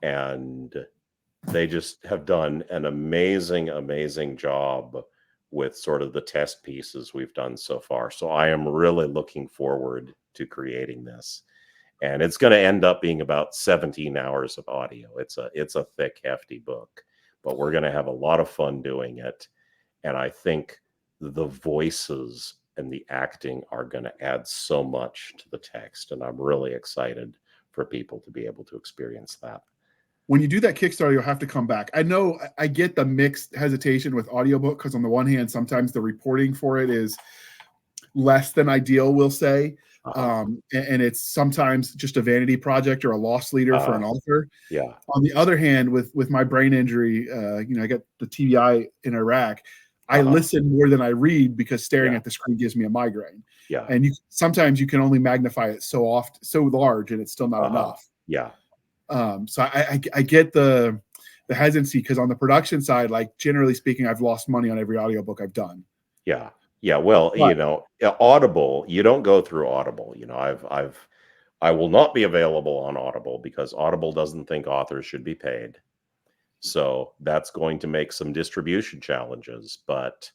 And they just have done an amazing, amazing job with sort of the test pieces we've done so far. So I am really looking forward to creating this. And it's going to end up being about 17 hours of audio. It's a thick, hefty book, but we're going to have a lot of fun doing it. And I think the voices and the acting are going to add so much to the text. And I'm really excited for people to be able to experience that. When you do that Kickstarter, you'll have to come back. I know I get the mixed hesitation with audiobook because on the one hand, sometimes the reporting for it is less than ideal, we'll say. And it's sometimes just a vanity project or a loss leader for an author. Yeah. On the other hand, with my brain injury, I got the TBI in Iraq. I listen more than I read because staring at the screen gives me a migraine. Yeah. And sometimes you can only magnify it so large, and it's still not enough. Yeah. So I get the hesitancy because on the production side, like generally speaking, I've lost money on every audiobook I've done. Yeah. Yeah. Well, Audible, you don't go through Audible. I will not be available on Audible because Audible doesn't think authors should be paid. So that's going to make some distribution challenges, but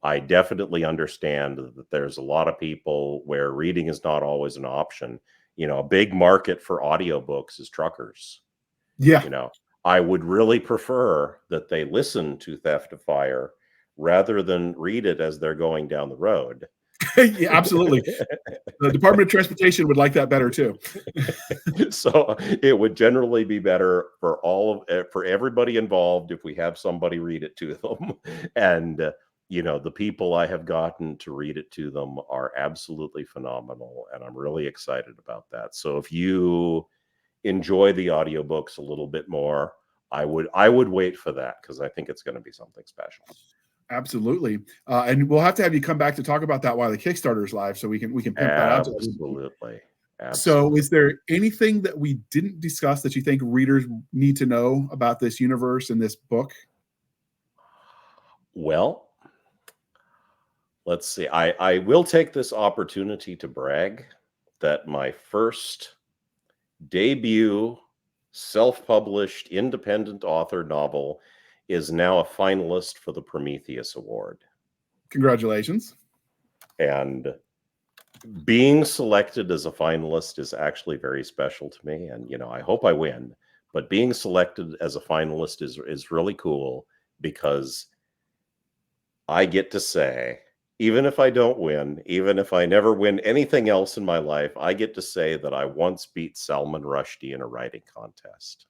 I definitely understand that there's a lot of people where reading is not always an option. A big market for audiobooks is truckers. Yeah. I would really prefer that they listen to Theft of Fire rather than read it as they're going down the road. Yeah, absolutely. The Department of Transportation would like that better too. So it would generally be better for everybody involved if we have somebody read it to them. And the people I have gotten to read it to them are absolutely phenomenal, and I'm really excited about that. So if you enjoy the audiobooks a little bit more, I would wait for that because I think it's going to be something special. Absolutely. And we'll have to have you come back to talk about that while the Kickstarter is live so we can pimp that out. Absolutely. So is there anything that we didn't discuss that you think readers need to know about this universe and this book? Well, let's see. I will take this opportunity to brag that my first debut self-published independent author novel is now a finalist for the Prometheus Award. Congratulations. And being selected as a finalist is actually very special to me. And, I hope I win, but being selected as a finalist is really cool because I get to say, even if I don't win, even if I never win anything else in my life, I get to say that I once beat Salman Rushdie in a writing contest.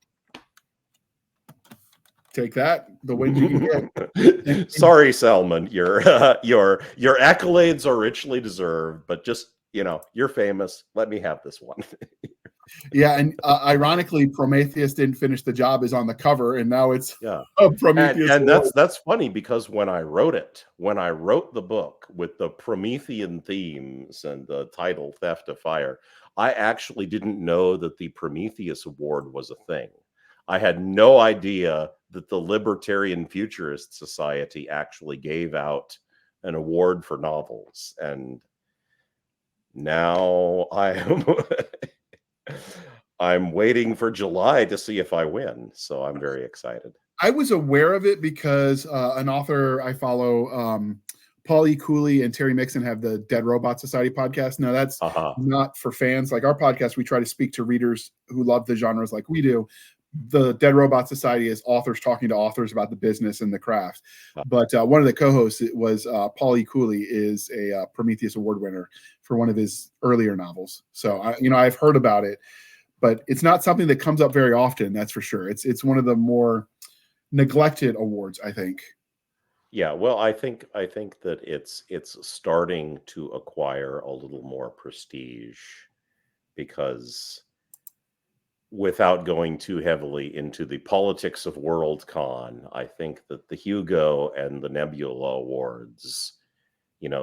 Take that, the win you can get. Sorry, Salman, your accolades are richly deserved, but just you're famous. Let me have this one. Yeah, and ironically, Prometheus didn't finish the job is on the cover, and now it's Prometheus. And that's funny because when I wrote the book with the Promethean themes and the title Theft of Fire, I actually didn't know that the Prometheus Award was a thing. I had no idea that the Libertarian Futurist Society actually gave out an award for novels. And now I'm waiting for July to see if I win. So I'm very excited. I was aware of it because an author I follow, Paul E. Cooley and Terry Mixon, have the Dead Robot Society podcast. Now that's not for fans. Like our podcast, we try to speak to readers who love the genres like we do. The Dead Robot Society is authors talking to authors about the business and the craft. But one of the co-hosts was Paul E. Cooley, is a Prometheus Award winner for one of his earlier novels. So I've heard about it, but it's not something that comes up very often. That's for sure. It's one of the more neglected awards, I think. Yeah, well, I think that it's starting to acquire a little more prestige because without going too heavily into the politics of Worldcon, I think that the Hugo and the Nebula Awards,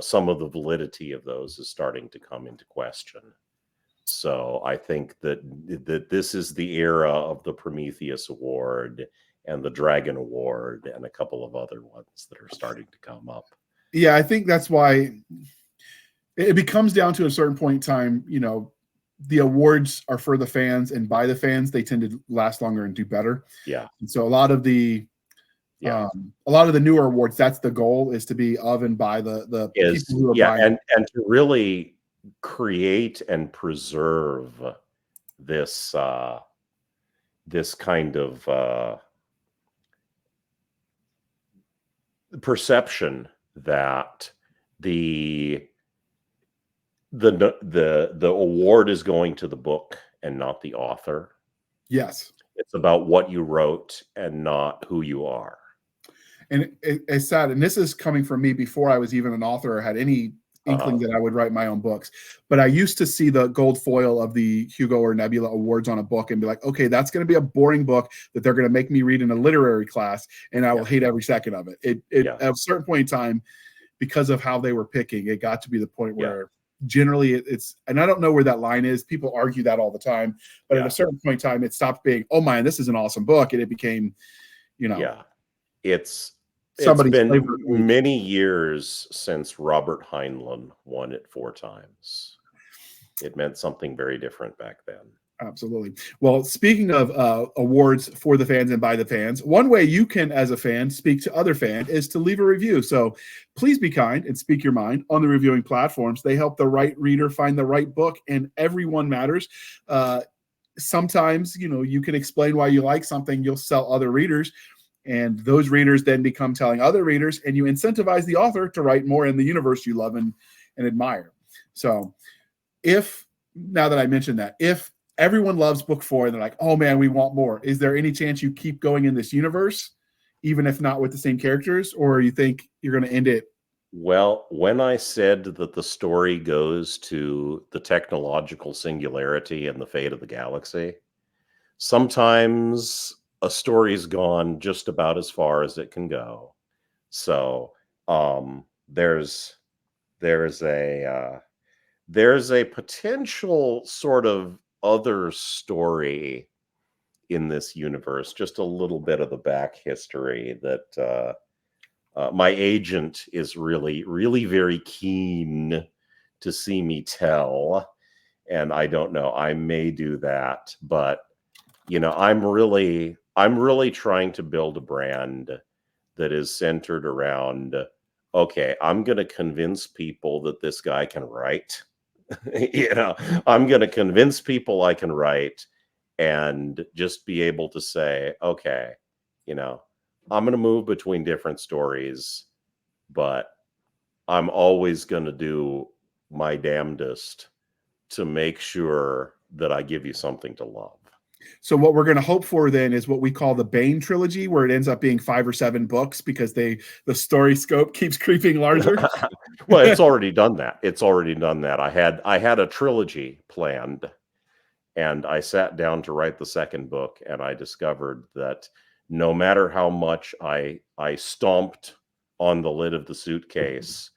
some of the validity of those is starting to come into question. So I think that this is the era of the Prometheus Award and the Dragon Award and a couple of other ones that are starting to come up. Yeah, I think that's why it becomes down to a certain point in time, the awards are for the fans, and by the fans, they tend to last longer and do better. Yeah. And so a lot of the newer awards, that's the goal, is to be of and by the people who are buying. And to really create and preserve this this kind of perception that the award is going to the book and not the author. Yes. It's about what you wrote and not who you are. And it's sad. And this is coming from me before I was even an author or had any inkling that I would write my own books. But I used to see the gold foil of the Hugo or Nebula Awards on a book and be like, okay, that's going to be a boring book that they're going to make me read in a literary class, and I will hate every second of it. At a certain point in time, because of how they were picking, it got to be the point where generally it's, and I don't know where that line is. People argue that all the time, but at a certain point in time, it stopped being, oh man, this is an awesome book. And it became, it's been many years since Robert Heinlein won it 4 times. It meant something very different back then. Absolutely. Well, speaking of awards for the fans and by the fans, one way you can, as a fan, speak to other fans is to leave a review. So please be kind and speak your mind on the reviewing platforms. They help the right reader find the right book, and everyone matters. Sometimes, you can explain why you like something, you'll sell other readers, and those readers then become telling other readers, and you incentivize the author to write more in the universe you love and admire. So now that I mentioned that, if everyone loves book 4 and they're like, oh man, we want more, is there any chance you keep going in this universe, even if not with the same characters, or you think you're going to end it? Well, when I said that the story goes to the technological singularity and the fate of the galaxy, sometimes a story's gone just about as far as it can go. So there's a potential sort of other story in this universe, just a little bit of the back history that my agent is really, really very keen to see me tell. And I don't know, I may do that, but I'm really trying to build a brand that is centered around, okay, I'm going to convince people that this guy can write. I'm going to convince people I can write, and just be able to say, okay, I'm going to move between different stories, but I'm always going to do my damnedest to make sure that I give you something to love. So what we're going to hope for then is what we call the Bane trilogy, where it ends up being 5 or 7 books because the story scope keeps creeping larger. Well, it's already done that. I had a trilogy planned, and I sat down to write the second book, and I discovered that no matter how much I stomped on the lid of the suitcase,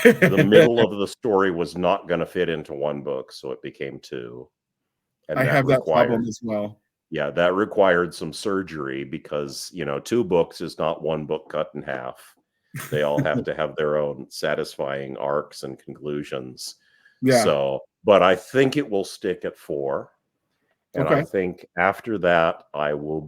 the middle of the story was not going to fit into one book, so it became 2. And I have that problem as well. Yeah, that required some surgery because, 2 books is not one book cut in half. They all have to have their own satisfying arcs and conclusions. Yeah. So, but I think it will stick at 4. And I think after that, I will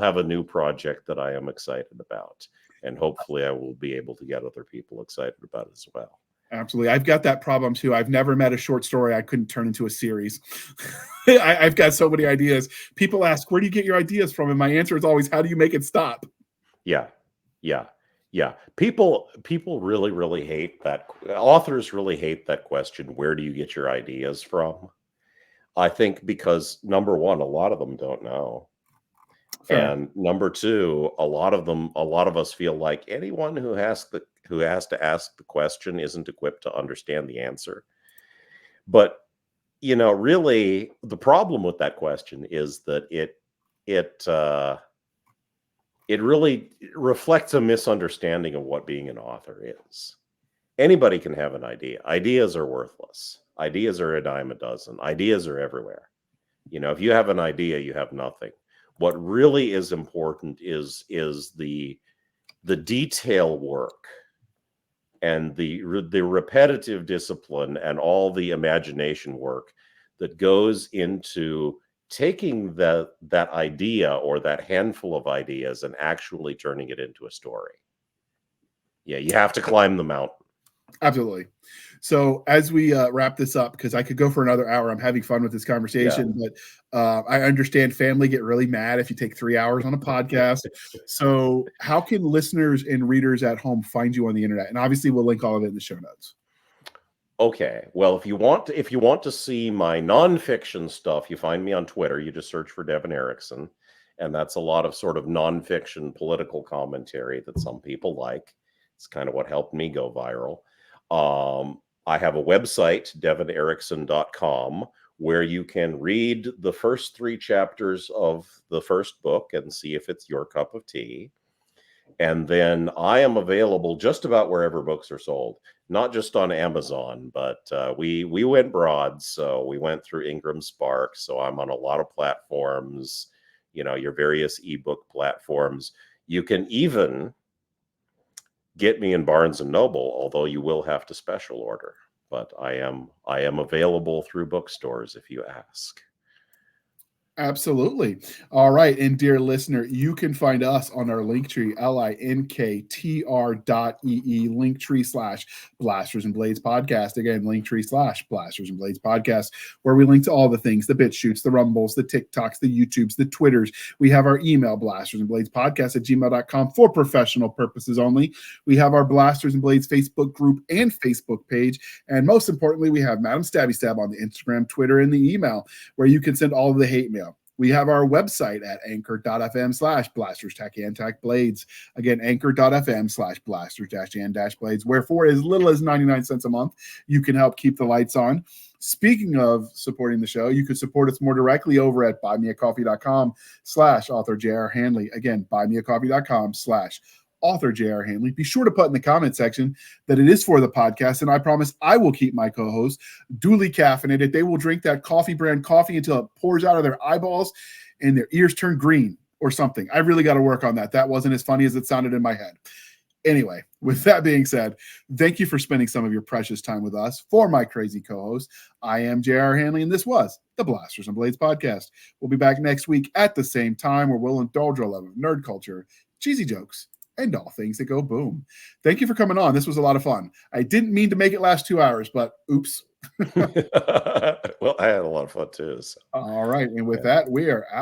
have a new project that I am excited about. And hopefully I will be able to get other people excited about it as well. Absolutely. I've got that problem too. I've never met a short story I couldn't turn into a series. I've got so many ideas. People ask, where do you get your ideas from? And my answer is always, how do you make it stop? Yeah. People really, really hate that. Authors really hate that question. Where do you get your ideas from? I think because number one, a lot of them don't know. Fair. And number 2, a lot of us feel like anyone who has to ask the question isn't equipped to understand the answer. But really the problem with that question is that it really reflects a misunderstanding of what being an author is. Anybody can have an idea. Ideas are worthless. Ideas are a dime a dozen. Ideas are everywhere. If you have an idea, you have nothing. What really is important is the detail work and the repetitive discipline and all the imagination work that goes into taking that idea or that handful of ideas and actually turning it into a story. Yeah, you have to climb the mountain. Absolutely. So as we wrap this up, because I could go for another hour, I'm having fun with this conversation, but I understand family get really mad if you take 3 hours on a podcast. So how can listeners and readers at home find you on the internet? And obviously we'll link all of it in the show notes. Okay. Well, if you want to see my nonfiction stuff, you find me on Twitter. You just search for Devon Eriksen. And that's a lot of sort of nonfiction political commentary that some people like. It's kind of what helped me go viral. I have a website, devoneriksen.com, where you can read the first 3 chapters of the first book and see if it's your cup of tea. And then I am available just about wherever books are sold, not just on Amazon, but we went broad. So we went through Ingram Spark. So I'm on a lot of platforms, your various ebook platforms. You can even get me in Barnes and Noble, although you will have to special order. But I am available through bookstores if you ask. Absolutely. All right. And dear listener, you can find us on our Linktree, linktr.ee, Linktree/Blasters and Blades podcast. Again, Linktree/Blasters and Blades podcast, where we link to all the things, the BitChutes, the Rumbles, the TikToks, the YouTubes, the Twitters. We have our email, blastersandbladespodcast@gmail.com, for professional purposes only. We have our Blasters and Blades Facebook group and Facebook page. And most importantly, we have Madam Stabby Stab on the Instagram, Twitter, and the email, where you can send all of the hate mail. We have our website at anchor.fm/blasters-blades. Again, anchor.fm/blasters-blades, where for as little as 99 cents a month, you can help keep the lights on. Speaking of supporting the show, you can support us more directly over at buymeacoffee.com/author J.R. Handley. Again, buymeacoffee.com/author J.R. Handley. Be sure to put in the comment section that it is for the podcast, and I promise I will keep my co-hosts duly caffeinated. They will drink that coffee brand coffee until it pours out of their eyeballs and their ears turn green or something. I really got to work on that. That wasn't as funny as it sounded in my head. Anyway, with that being said, thank you for spending some of your precious time with us. For my crazy co-host, I am J.R. Handley, and this was the Blasters and Blades podcast. We'll be back next week at the same time, where we'll indulge our love of nerd culture, cheesy jokes, and all things that go boom. Thank you for coming on. This was a lot of fun. I didn't mean to make it last 2 hours, but oops. Well, I had a lot of fun too. So. All right. And with that, we are out.